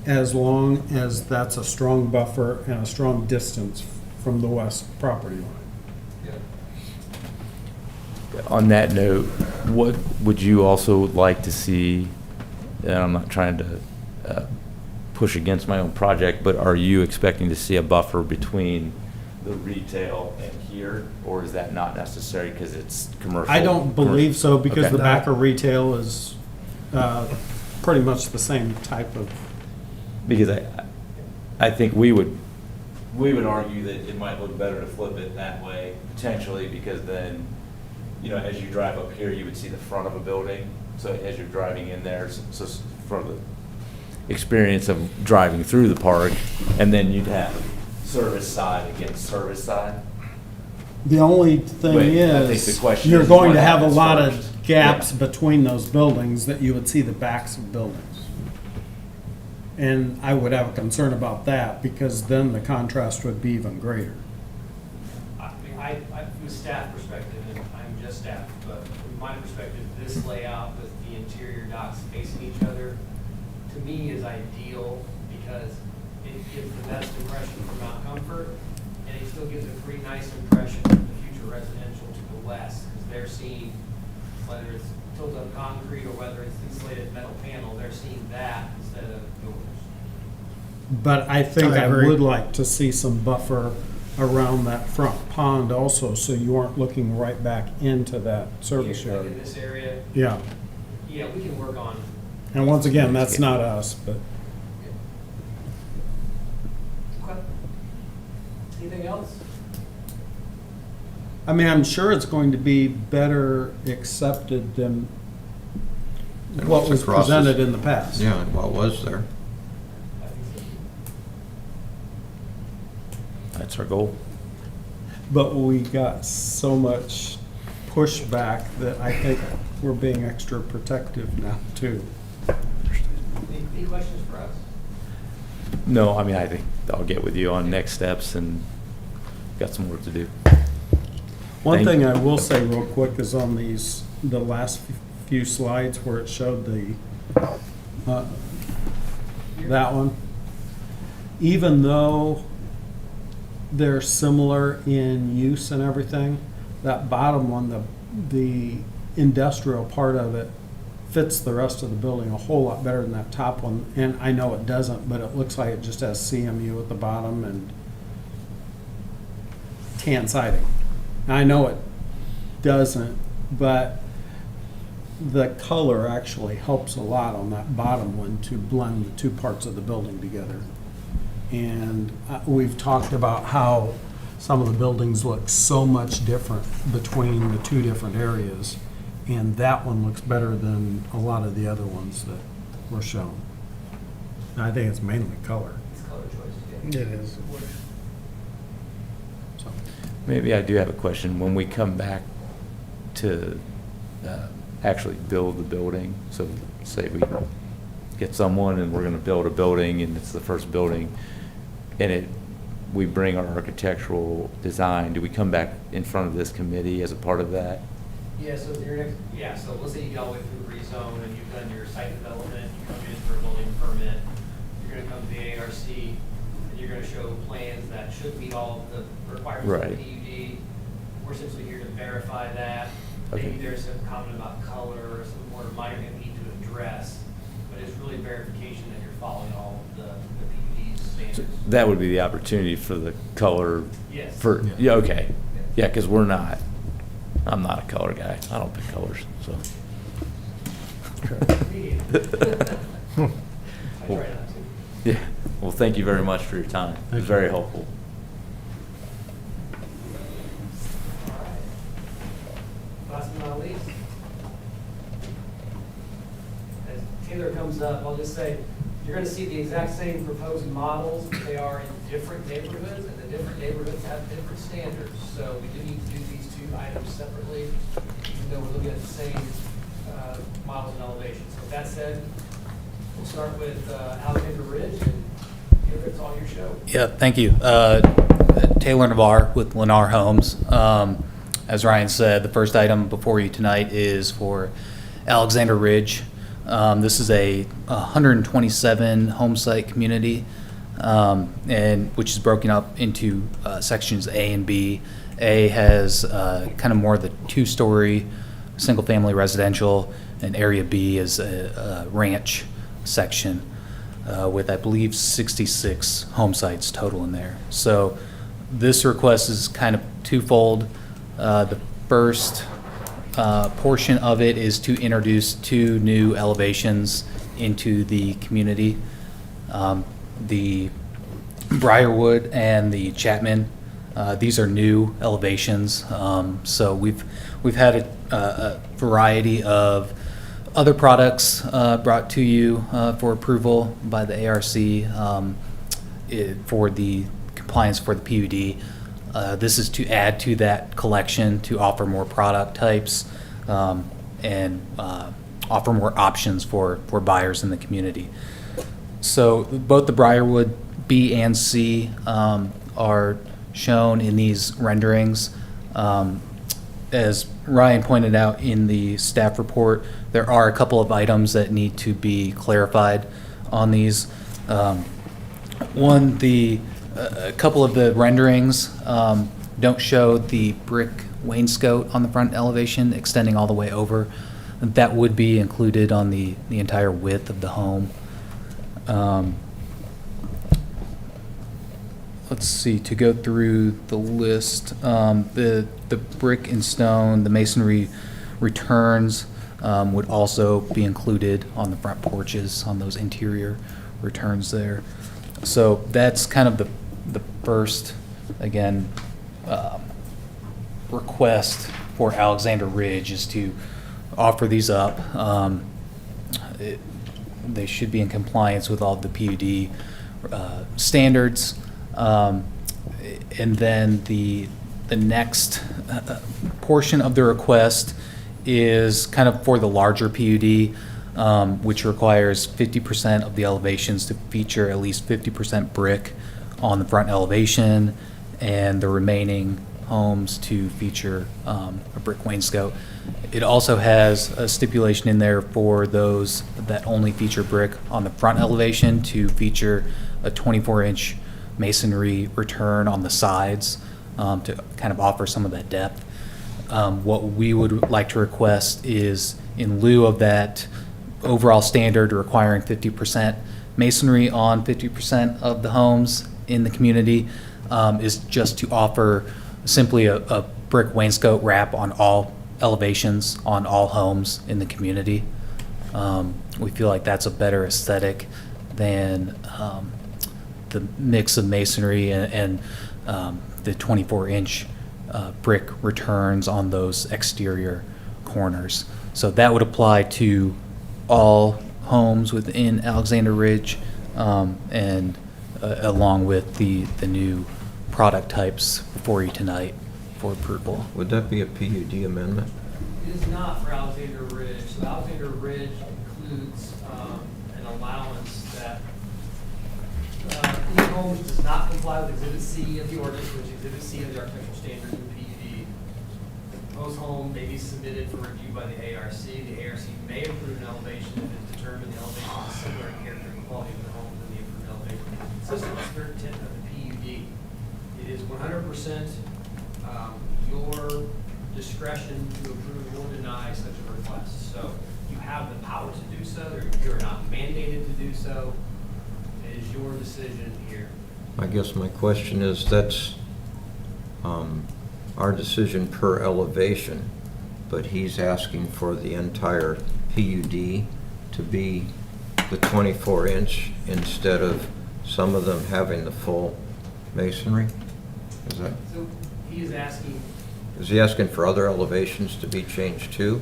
as long as that's a strong buffer and a strong distance from the west property line. on that note, what would you also like to see, and I'm not trying to push against my own project, but are you expecting to see a buffer between the retail and here, or is that not necessary because it's commercial? I don't believe so because Okay. the back of retail is pretty much the same type of. Because I think we would argue that it might look better to flip it that way, potentially, because then, you know, as you drive up here, you would see the front of a building. So as you're driving in there, so for the experience of driving through the park, and then you'd have service side against service side. The only thing Wait, I think the is, question you're is going what to have a happens lot first. of gaps Yeah. between those buildings that you would see the backs of buildings. And I would have a concern about that, because then the contrast would be even greater. I mean, from a staff perspective, and I'm just staff, but from my perspective, this layout with the interior docks facing each other, to me is ideal because it gives the best impression from Mount Comfort, and it still gives a pretty nice impression of the future residential to the west, because they're seeing, whether it's tilt-up concrete or whether it's insulated metal panel, they're seeing that instead of doors. But I think I I agree. would like to see some buffer around that front pond also, so you aren't looking right back into that service Like area. in this area, Yeah, yeah, we can work on. and once again, that's not us, but Okay. Anything else? I mean, I'm sure it's going to be better accepted than And what what's was across presented this- in the past. Yeah, and what was there. I think so. That's our goal. But we got so much pushback that I think we're being extra protective now too. Any questions for us? No, I mean, I think I'll get with you on next steps and got some work to do. One Thank- thing I will say real quick is on the last few slides where it showed that one. Even though they're similar in use and everything, that bottom one, the industrial part of it fits the rest of the building a whole lot better than that top one. And I know it doesn't, but it looks like it just has CMU at the bottom and tan siding. I know it doesn't, but the color actually helps a lot on that bottom one to blend the two parts of the building together. And we've talked about how some of the buildings look so much different between the two different areas. And that one looks better than a lot of the other ones that were shown. And I think it's mainly color. It's color choice, yeah. It is. So. Maybe I do have a question. When we come back to actually build the building, so say we get someone and we're going to build a building and it's the first building, and we bring our architectural design, do we come back in front of this committee as a part of that? Yeah, so so let's say you go all the way through rezone and you've done your site development, you come in for a building permit, you're gonna come to the ARC, and you're gonna show plans that should meet all of the requirements of the Right. PUD. We're simply here to verify that. Okay. Maybe there's some comment about color or some more minor thing we need to address, but it's really verification that you're following all of the PUD's So standards. that would be the opportunity for the color. Yes. For, yeah, okay. Yeah, because I'm not a color guy. I don't pick colors, so. Me either. I try not to. Yeah, well, thank you very much for your time. It was very helpful. All right. Last but not least, as Taylor comes up, I'll just say, you're gonna see the exact same proposed models, but they are in different neighborhoods, and the different neighborhoods have different standards. So we do need to do these two items separately, even though we're looking at the same models and elevations. So with that said, we'll start with Alexander Ridge, and Taylor, it's all your show. Yeah, thank you. Taylor Navarre with Lennar Homes. As Ryan said, the first item before you tonight is for Alexander Ridge. This is a 127 home site community, and which is broken up into sections A and B. A has kind of more of the two-story single-family residential, and Area B is a ranch section with, I believe, 66 home sites total in there. So this request is kind of twofold. The first portion of it is to introduce two new elevations into the community. The Briarwood and the Chapman, these are new elevations. So we've had a variety of other products brought to you for approval by the ARC for the compliance for the PUD. This is to add to that collection to offer more product types and offer more options for buyers in the community. So both the Briarwood B and C are shown in these renderings. As Ryan pointed out in the staff report, there are a couple of items that need to be clarified on these. One, a couple of the renderings don't show the brick wainscot on the front elevation extending all the way over. That would be included on the entire width of the home. Let's see, to go through the list, the brick and stone, the masonry returns would also be included on the front porches, on those interior returns there. So that's kind of the first, again, request for Alexander Ridge is to offer these up. They should be in compliance with all the PUD standards. And then the next portion of the request is kind of for the larger PUD, which requires 50% of the elevations to feature at least 50% brick on the front elevation, and the remaining homes to feature a brick wainscot. It also has a stipulation in there for those that only feature brick on the front elevation to feature a 24-inch masonry return on the sides to kind of offer some of that depth. What we would like to request is, in lieu of that overall standard requiring 50% masonry on 50% of the homes in the community, is just to offer simply a brick wainscot wrap on all elevations on all homes in the community. We feel like that's a better aesthetic than the mix of masonry and the 24-inch brick returns on those exterior corners. So that would apply to all homes within Alexander Ridge, and along with the new product types before you tonight for approval. Would that be a PUD amendment? It is not for Alexander Ridge. So Alexander Ridge includes an allowance that any home does not comply with Exhibit C of the ordinance, which Exhibit C of the architectural standards in PUD. The proposed home may be submitted for review by the ARC. The ARC may approve an elevation if it's determined the elevation is similar in character and quality of the home than the approved elevation. Consistent with the spirit and intent of the PUD. It is 100% your discretion to approve or deny such a request. So you have the power to do so. You're not mandated to do so. It is your decision here. I guess my question is, that's our decision per elevation, but he's asking for the entire PUD to be the 24-inch instead of some of them having the full masonry? Is that? So he is asking. Is he asking for other elevations to be changed too?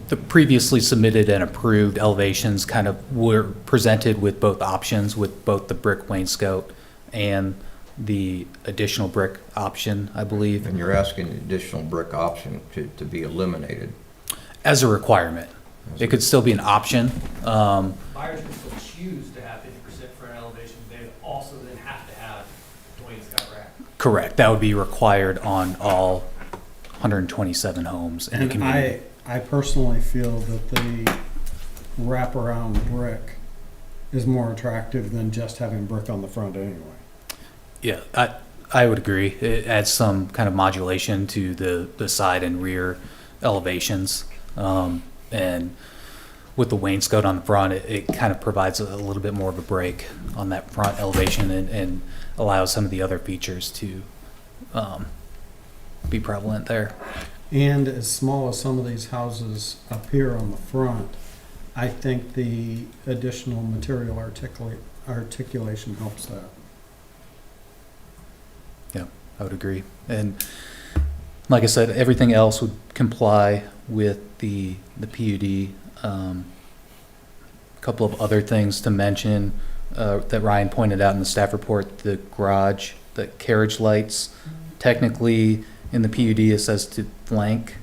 The previously submitted and approved elevations kind of were presented with both options, with both the brick wainscot and the additional brick option, I believe. And you're asking the additional brick option to be eliminated? As a requirement. It could still be an option. Buyers can still choose to have 50% for an elevation. They would also then have to have wainscot rack. Correct. That would be required on all 127 homes in the And community. I personally feel that the wraparound brick is more attractive than just having brick on the front anyway. Yeah, I would agree. It adds some kind of modulation to the side and rear elevations. And with the wainscot on the front, it kind of provides a little bit more of a break on that front elevation and allows some of the other features to be prevalent there. And as small as some of these houses appear on the front, I think the additional material articulation helps that. Yeah, I would agree. And like I said, everything else would comply with the PUD. A couple of other things to mention that Ryan pointed out in the staff report: the garage, the carriage lights. Technically, in the PUD, it says to flank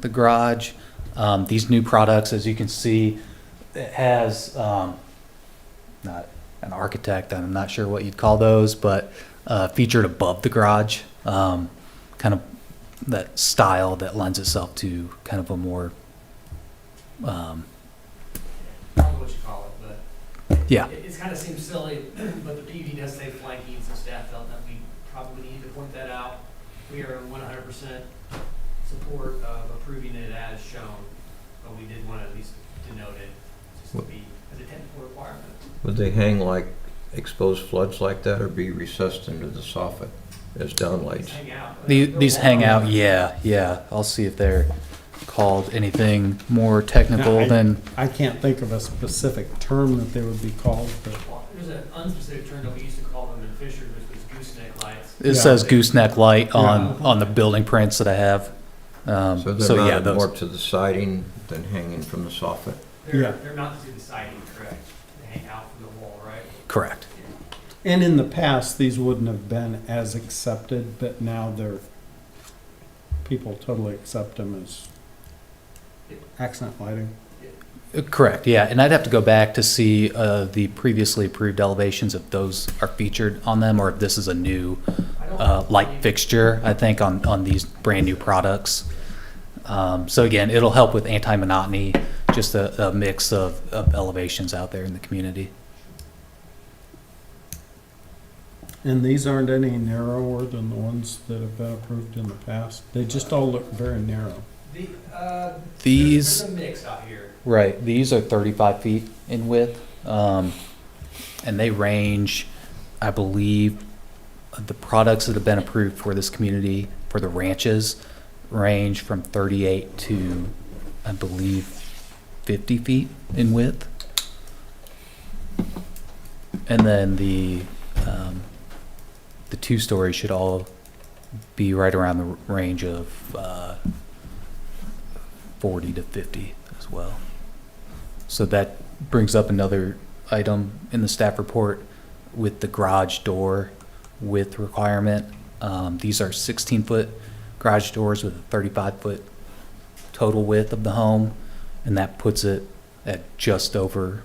the garage. These new products, as you can see, it has not an architect, I'm not sure what you'd call those, but featured above the garage, kind of that style that lends itself to kind of a more, I don't know what you call it, but yeah. it kind of seems silly, but the PUD does say flanking, so staff felt that we probably need to point that out. We are 100% support of approving it as shown, but we did want to at least denote it, just to be as a technical requirement. Would they hang like exposed floods like that or be recessed into the soffit as downlights? These hang out. These hang out, yeah. I'll see if they're called anything more technical Now, than, I can't think of a specific term that they would be called, but Well, there's an unspecific term that we used to call them in Fisher, which was gooseneck lights. it Yeah. says gooseneck light Yeah. on the building prints that I have. So So they're yeah, mounted more those, to the siding than hanging from the soffit? Yeah. They're mounted to the siding, correct? They hang out from the wall, right? correct. and in the past, these wouldn't have been as accepted, but now people totally accept them as accent lighting. Correct, yeah, and I'd have to go back to see the previously approved elevations, if those are featured on them, or if this is a new light fixture, I think, on these brand-new products. So again, it'll help with anti-monotony, just a mix of elevations out there in the community. And these aren't any narrower than the ones that have been approved in the past? They just all look very narrow. These- There's a mix out here. Right, these are 35 feet in width, and they range, I believe, the products that have been approved for this community, for the ranches, range from 38 to, I believe, 50 feet in width. And then the two-story should all be right around the range of 40 to 50 as well. So that brings up another item in the staff report with the garage door width requirement. These are 16-foot garage doors with a 35-foot total width of the home, and that puts it at just over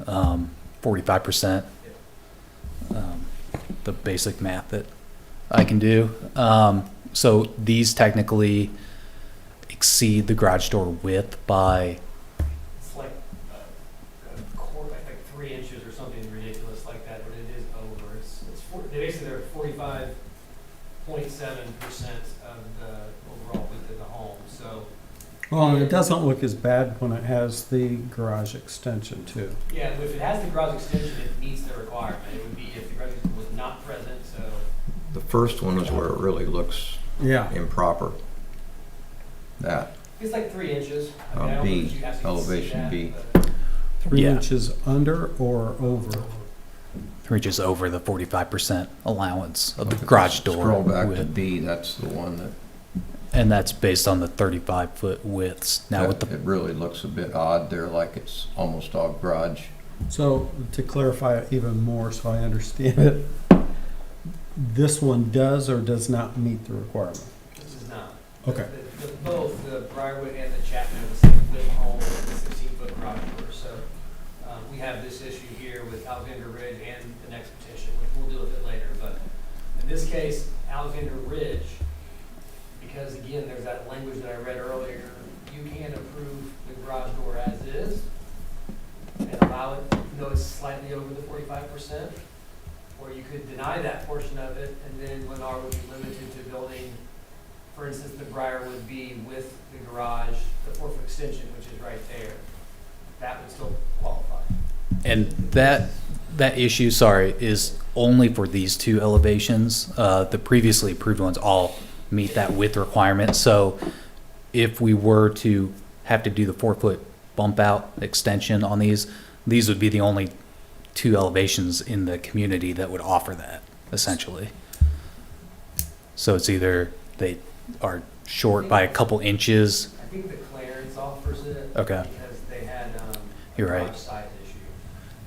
45%. The basic math that I can do. So these technically exceed the garage door width by, It's like a quarter, like 3 inches or something ridiculous like that, but it is over. Basically they're 45.7% of the overall width of the home, so. Well, and it doesn't look as bad when it has the garage extension too. Yeah, if it has the garage extension, it meets the requirement. It would be if the garage extension was not present, so. The first one is where it really looks Yeah. improper. That, It's like 3 inches. I mean, I don't know B, if you actually see elevation that, B. but- 3 Yeah. inches under or over? reaches over the 45% allowance of the look at garage this. door Scroll back to width. B, that's the one that, And that's based on the 35-foot widths. Now with it the, really looks a bit odd there, like it's almost all garage. So to clarify it even more so I understand it, this one does or does not meet the requirement? This is not. Okay. Both the Briarwood and the Chapman are the same width home with the 16-foot garage door. So we have this issue here with Alexander Ridge and the next petition, which we'll deal with it later. But in this case, Alexander Ridge, because again, there's that language that I read earlier, you can approve the garage door as is and allow it, even though it's slightly over the 45%, or you could deny that portion of it, and then Lennar would be limited to building, for instance, the Briar would be with the garage, the 4-foot extension, which is right there. That would still qualify. and that issue, sorry, is only for these two elevations. The previously approved ones all meet that width requirement. So if we were to have to do the 4-foot bump out extension on these would be the only two elevations in the community that would offer that, essentially. So it's either they are short by a couple inches. I think the Clarence offers it. Okay. Because they had You're right. garage size issue.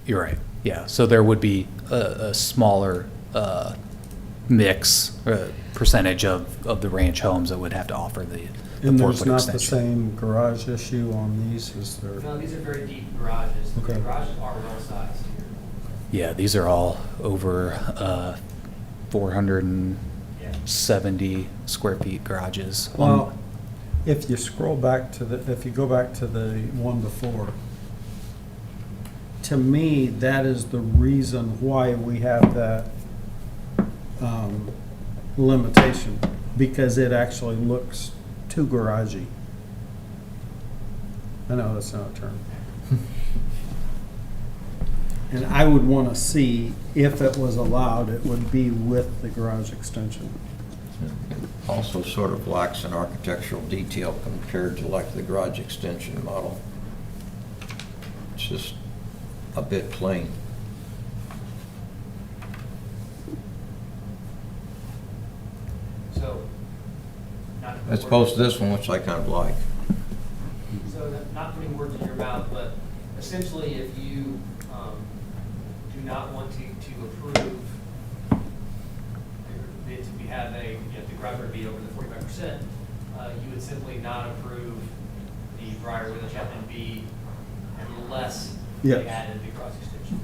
You're right, yeah. So there would be a smaller mix, percentage of the ranch homes that would have to offer the And there's 4-foot not the extension. same garage issue on these, is there? No, these are very deep garages. Okay. The garages are well sized here. Yeah, these are all over 470 square feet garages. Well, if you scroll back to if you go back to the one before, to me, that is the reason why we have that limitation, because it actually looks too garagey. I know that's not a term. And I would want to see, if it was allowed, it would be with the garage extension. Also sort of lacks an architectural detail compared to like the garage extension model. It's just a bit plain. So, not to put As opposed to words- this one, which I kind of like. So, not putting words in your mouth, but essentially, if you do not want to approve it to have the garage would be over the 45%, you would simply not approve the Briarwood and B unless they Yes. added the garage extension,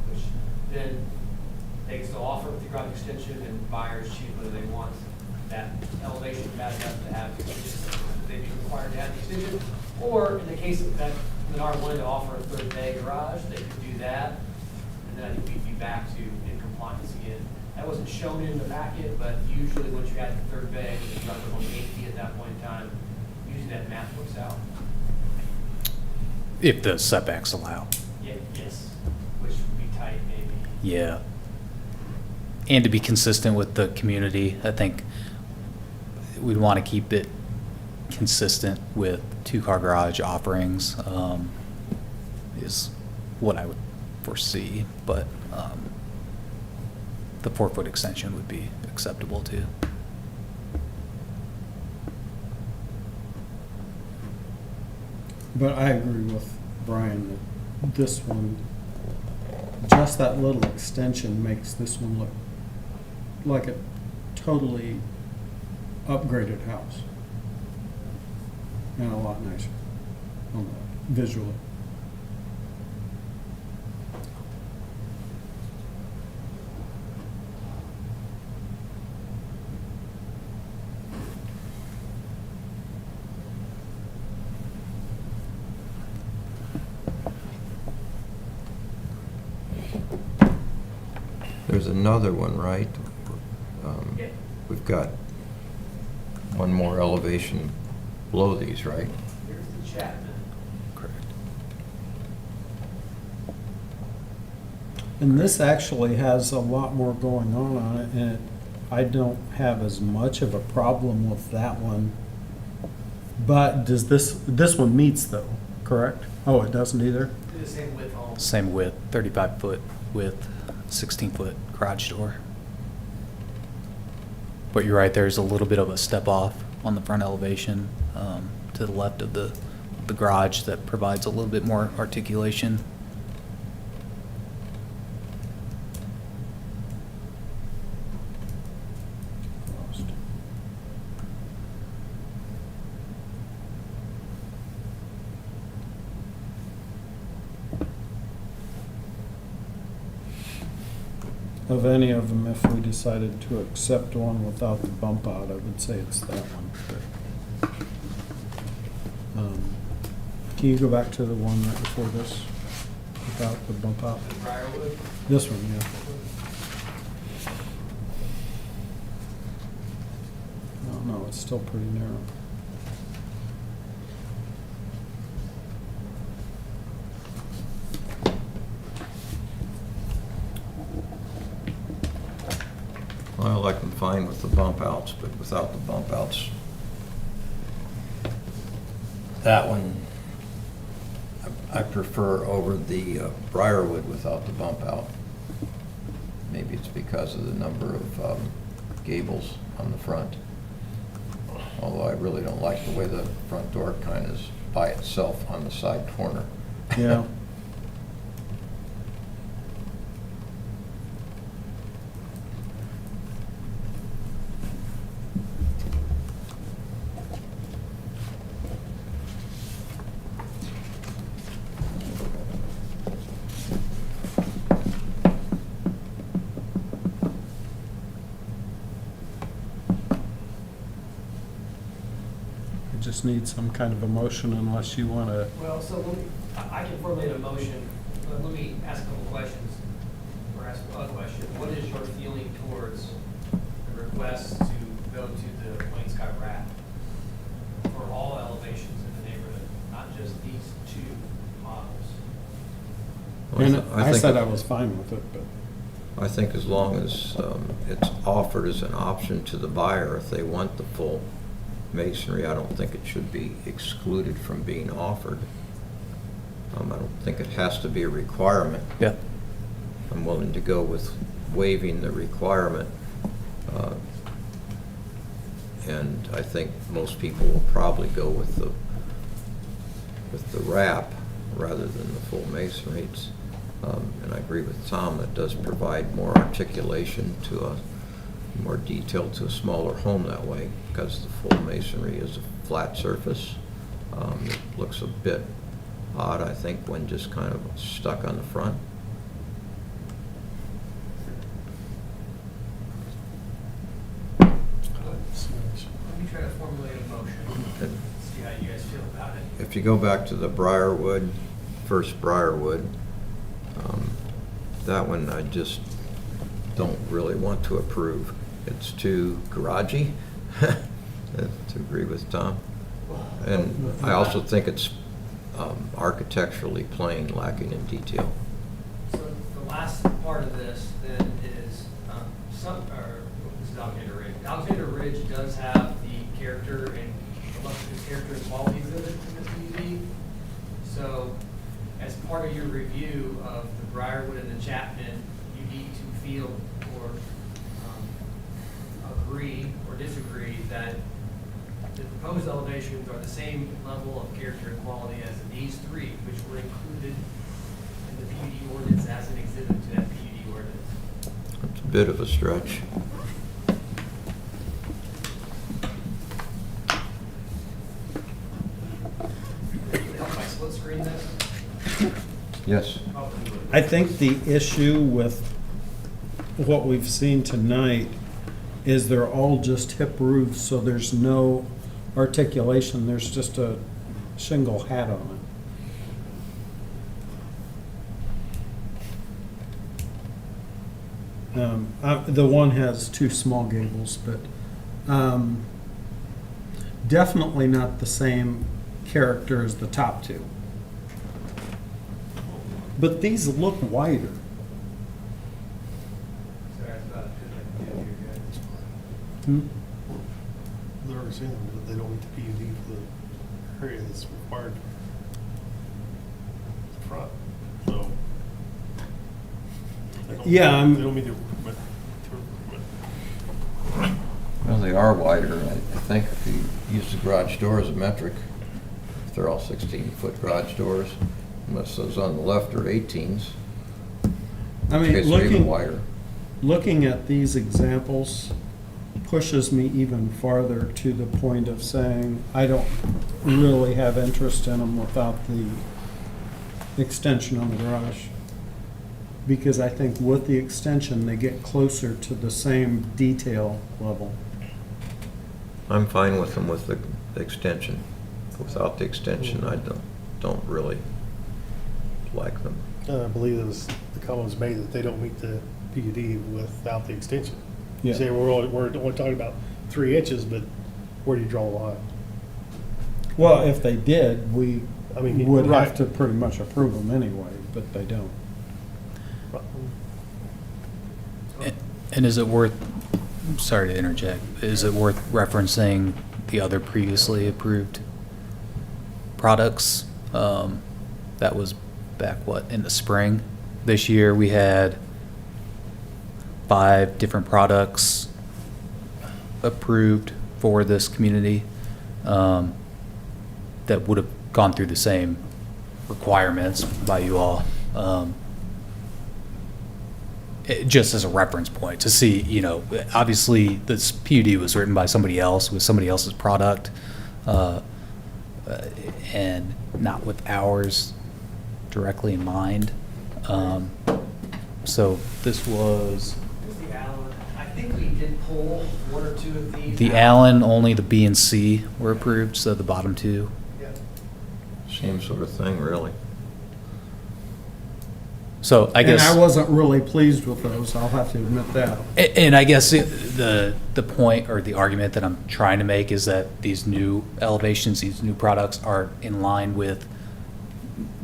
which then they can still offer with the garage extension, and buyers choose whether they want that elevation bad enough to have the extension, they'd be required to have the extension. Or in the case of that Lennar wanted to offer a third bay garage, they could do that, and then I think we'd be back to in compliance again. That wasn't shown in the packet, but usually once you add the third bay, the garage was only 8 feet at that point in time, usually that math works out. If the setbacks allow. Yes, which would be tight maybe. Yeah. And to be consistent with the community, I think we'd want to keep it consistent with two-car garage offerings, is what I would foresee, but the 4-foot extension would be acceptable too. But I agree with Brian that this one, just that little extension makes this one look like a totally upgraded house. And a lot nicer visually. There's another one, right? Yeah. We've got one more elevation below these, right? Here's the Chapman. Correct. And this actually has a lot more going on it, and I don't have as much of a problem with that one. But does this one meets though, correct? Oh, it doesn't either? Do the same width home. Same width, 35-foot width, 16-foot garage door. But you're right, there's a little bit of a step off on the front elevation to the left of the garage that provides a little bit more articulation. Of any of them, if we decided to accept one without the bump out, I would say it's that one. But, can you go back to the one right before this, without the bump out? The Briarwood. This one, yeah. Oh, no, it's still pretty narrow. I like them fine with the bump outs, but without the bump outs. That one, I prefer over the Briarwood without the bump out. Maybe it's because of the number of gables on the front. Although I really don't like the way the front door kind of is by itself on the side corner. Yeah. just need some kind of a motion unless you want to. Well, so let me, I can formulate a motion, but let me ask a couple questions, or ask a question. What is your feeling towards the request to go to the wainscot wrap for all elevations in the neighborhood, not just these two models? And I think said it- I was fine with it, but. I think as long as it's offered as an option to the buyer, if they want the full masonry, I don't think it should be excluded from being offered. I don't think it has to be a requirement. Yeah. I'm willing to go with waiving the requirement. And I think most people will probably go with the wrap rather than the full masonry. And I agree with Tom, it does provide more articulation to more detail to a smaller home that way, because the full masonry is a flat surface. It looks a bit odd, I think, when just kind of stuck on the front. Let me try to formulate a motion, see how you guys feel about it. If you go back to the Briarwood, first Briarwood, that one I just don't really want to approve. It's too garagey, to agree with Tom. And I also think it's architecturally plain, lacking in detail. So the last part of this then is, this is Alexander Ridge. Alexander Ridge does have the character and illustrative character and quality exhibit in the PUD. So as part of your review of the Briarwood and the Chapman, you need to feel or agree or disagree that the proposed elevations are the same level of character and quality as these three, which were included in the PUD ordinance as an exhibit to that PUD ordinance. It's a bit of a stretch. Help I split screen this? Yes. Probably would. I think the issue with what we've seen tonight is they're all just hip roofs, so there's no articulation, there's just a shingle hat on it. The one has two small gables, but definitely not the same character as the top two. But these look wider. Sorry, that's about as good as I can do here, guys. Hmm? They're already saying that they don't meet the PUD for the area that's required for the front, so. they don't- Yeah, They don't meet the, but, Well, they are wider. I think if you use the garage door as a metric, if they're all 16-foot garage doors, unless those on the left are 18s, I in case mean, they're even wider. looking at these examples pushes me even farther to the point of saying I don't really have interest in them without the extension on the garage. Because I think with the extension, they get closer to the same detail level. I'm fine with them with the extension. Without the extension, I don't really like them. I believe it was, the comment was made that they don't meet the PUD without the extension. You Yeah. say we're only talking about 3 inches, but where do you draw the line? Well, if they did, we I mean, would right. have to pretty much approve them anyway, but they don't. And is it worth, sorry to interject, is it worth referencing the other previously approved products? That was back, in the spring? This year, we had 5 different products approved for this community that would have gone through the same requirements by you all. Just as a reference point to see, obviously this PUD was written by somebody else with somebody else's product, and not with ours directly in mind. So this was, This is the Allen, I can think we did pull one or two of these. The out. Allen, only the B and C were approved, so the bottom two. Yeah. Same sort of thing, really. So I guess. And I wasn't really pleased with those, I'll have to admit that. And I guess the point or the argument that I'm trying to make is that these new elevations, these new products are in line with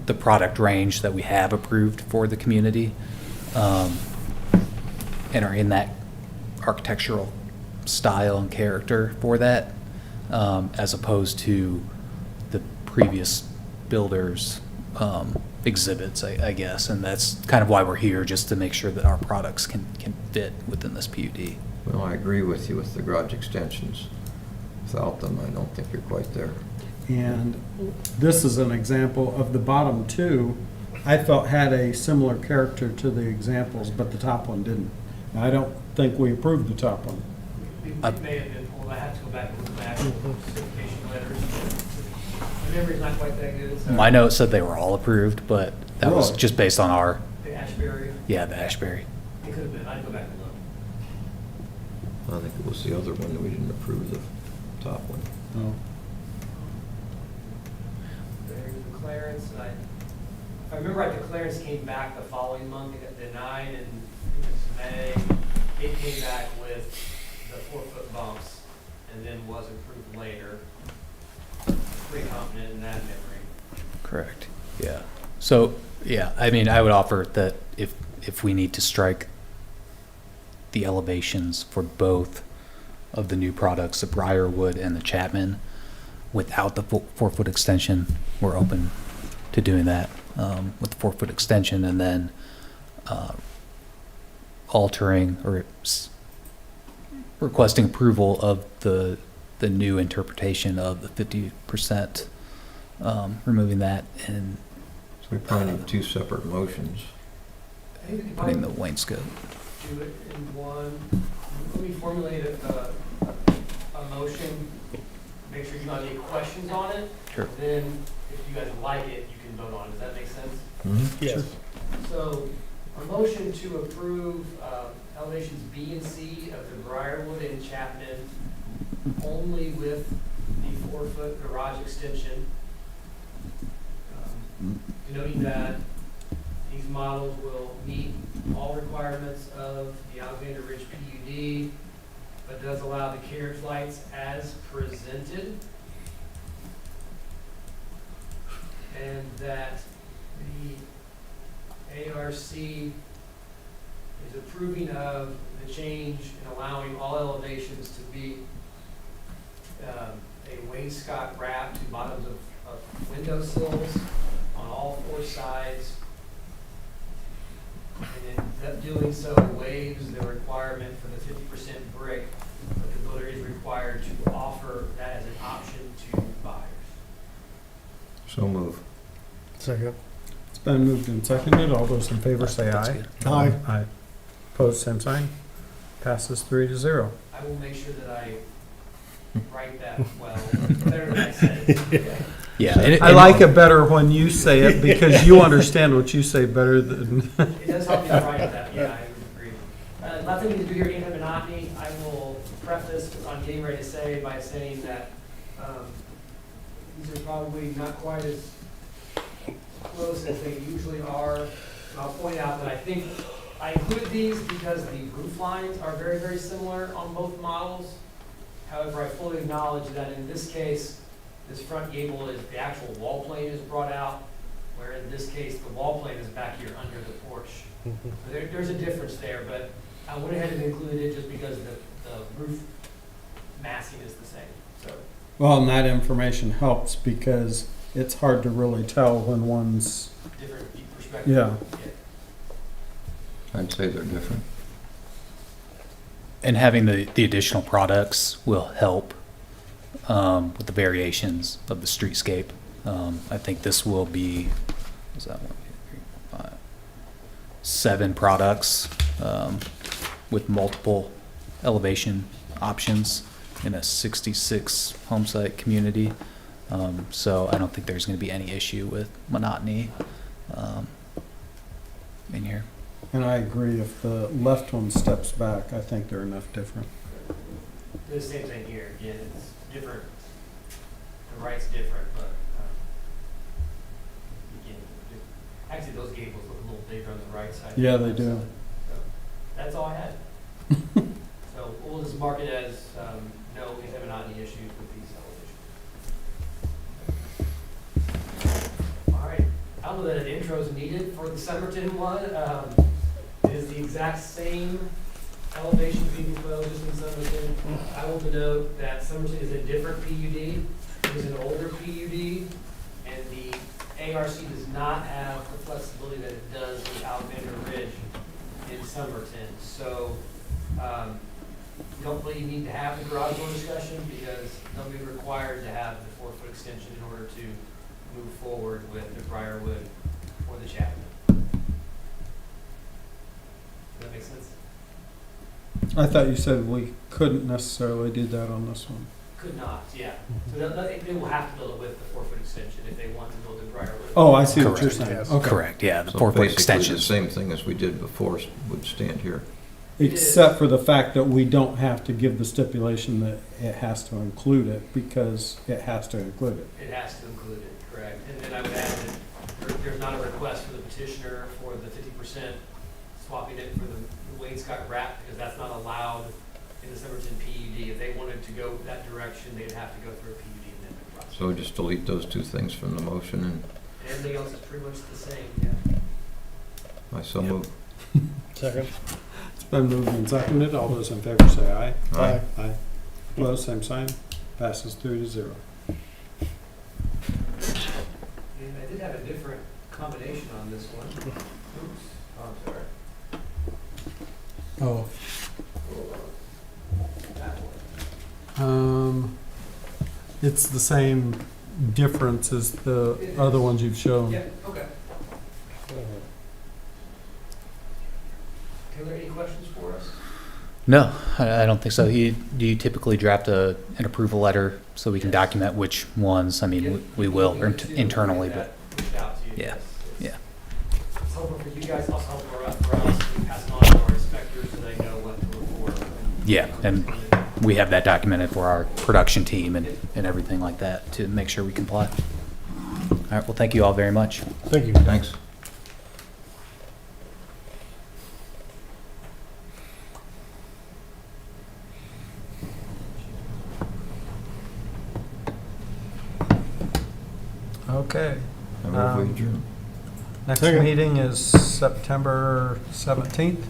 the product range that we have approved for the community, and are in that architectural style and character for that, as opposed to the previous builders' exhibits, I guess. And that's kind of why we're here, just to make sure that our products can fit within this PUD. Well, I agree with you with the garage extensions. Without them, I don't think you're quite there. And this is an example of the bottom two, I felt had a similar character to the examples, but the top one didn't. I don't think we approved the top one. It may have been pulled. I have to go back and look at my actual certification letters. My memory's not quite that good. So My note said they were all approved, but that was Really? just based on our, The Ashbury, yeah, the Ashbury. it could have been. I'd go back and look. I think it was the other one that we didn't approve, the top one. Oh. There's the clearance, and if I remember right, the clearance came back the following month. It got denied in, I think it was May. It came back with the 4-foot bumps and then was approved later. Pretty confident in that memory. Correct. Yeah. So, yeah, I mean, I would offer that if we need to strike the elevations for both of the new products, the Briarwood and the Chapman, without the 4-foot extension, we're open to doing that with the 4-foot extension, and then altering or requesting approval of the new interpretation of the 50%, removing that and So we probably need two separate motions. I think we could putting probably the wainscot. do it in one. Let me formulate a motion, make sure you don't have any questions on it. Sure. Then, if you guys like it, you can vote on it. Does that make sense? Yes. So, a motion to approve elevations B and C of the Briarwood and Chapman only with the 4-foot garage extension. Noting that these models will meet all requirements of the Alexander Ridge PUD, but does allow the carriage lights as presented. And that the ARC is approving of the change in allowing all elevations to be a wainscot wrap to bottoms of windowsills on all 4 sides. And in that doing so waives the requirement for the 50% brick, but the builder is required to offer that as an option to buyers. So move. Second. It's been moved and seconded. All those in favor say That's aye. good. Aye. Aye. Opposed, same sign. Passes 3-0. I will make sure that I write that well, better than I said it. Yeah. and I like it better when you say it because you understand what you say better than. It does help me to write that, yeah, I would agree. Nothing to do here, anti-monotony. I will preface what I'm getting ready to say by saying that these are probably not quite as close as they usually are. And I'll point out that I think I include these because the roof lines are very, very similar on both models. However, I fully acknowledge that in this case, this front gable is, the actual wall plane is brought out, where in this case, the wall plane is back here under the porch. So there's a difference there, but I went ahead and included it just because the roof massing is the same, so. Well, and that information helps because it's hard to really tell when one's, Different perspective. Yeah. I'd say they're different. And having the additional products will help with the variations of the streetscape. I think this will be, what's that, 1, 2, 3, 4, 5, 7 products with multiple elevation options in a 66 home site community. So I don't think there's going to be any issue with monotony in here. And I agree, if the left one steps back, I think they're enough different. The same thing here, again, it's different, the right's different, but, again, actually, those gables look a little bigger on the right side. Yeah, than they the left do. side. So, that's all I had. So we'll just mark it as, no, we haven't had any issues with these elevations. All right, I don't know that an intro is needed for the Summerton one. It is the exact same elevation being proposed as in Summerton. I will denote that Summerton is a different PUD. It is an older PUD, and the ARC does not have the flexibility that it does with Alexander Ridge in Summerton. So, you don't really need to have the garage door discussion because they'll be required to have the 4-foot extension in order to move forward with the Briarwood or the Chapman. Does that make sense? I thought you said we couldn't necessarily do that on this one. Could not, yeah. So they will have to build it with the 4-foot extension if they want to build the Briarwood. Oh, I see what you're Correct, saying. yes. Okay. Correct, yeah, the So 4-foot basically, extension. the same thing as we did before would stand here. Except for the fact that we don't have to give the stipulation that it has to include it, because it has to include it. It has to include it, correct. And then I would add that there's not a request for the petitioner for the 50% swapping it for the wainscot wrap, because that's not allowed in the Summerton PUD. If they wanted to go that direction, they'd have to go through a PUD amendment process. So just delete those two things from the motion, and Everything else is pretty much the same, yeah. I so move. Second. It's been moved and seconded. All those in favor say aye. Aye. Aye. Opposed, same sign. Passes 3-0. And I did have a different combination on this one. Oops, oh, I'm sorry. Oh. That one. It's the same difference as the other ones you've shown. Yeah, okay. Taylor, any questions for us? No, I don't think so. Do you typically draft an approval letter so we can document which ones? I mean, we will internally, but Reach out to you. Yeah, Yes, yeah. It's helpful for you guys, also helpful for us. We pass it on to our inspectors so they know what to look for. yeah, and we have that documented for our production team and everything like that to make sure we comply. All right, well, thank you all very much. Thank you. Thanks. Okay. I move we adjourn. Next Second. meeting is September 17th.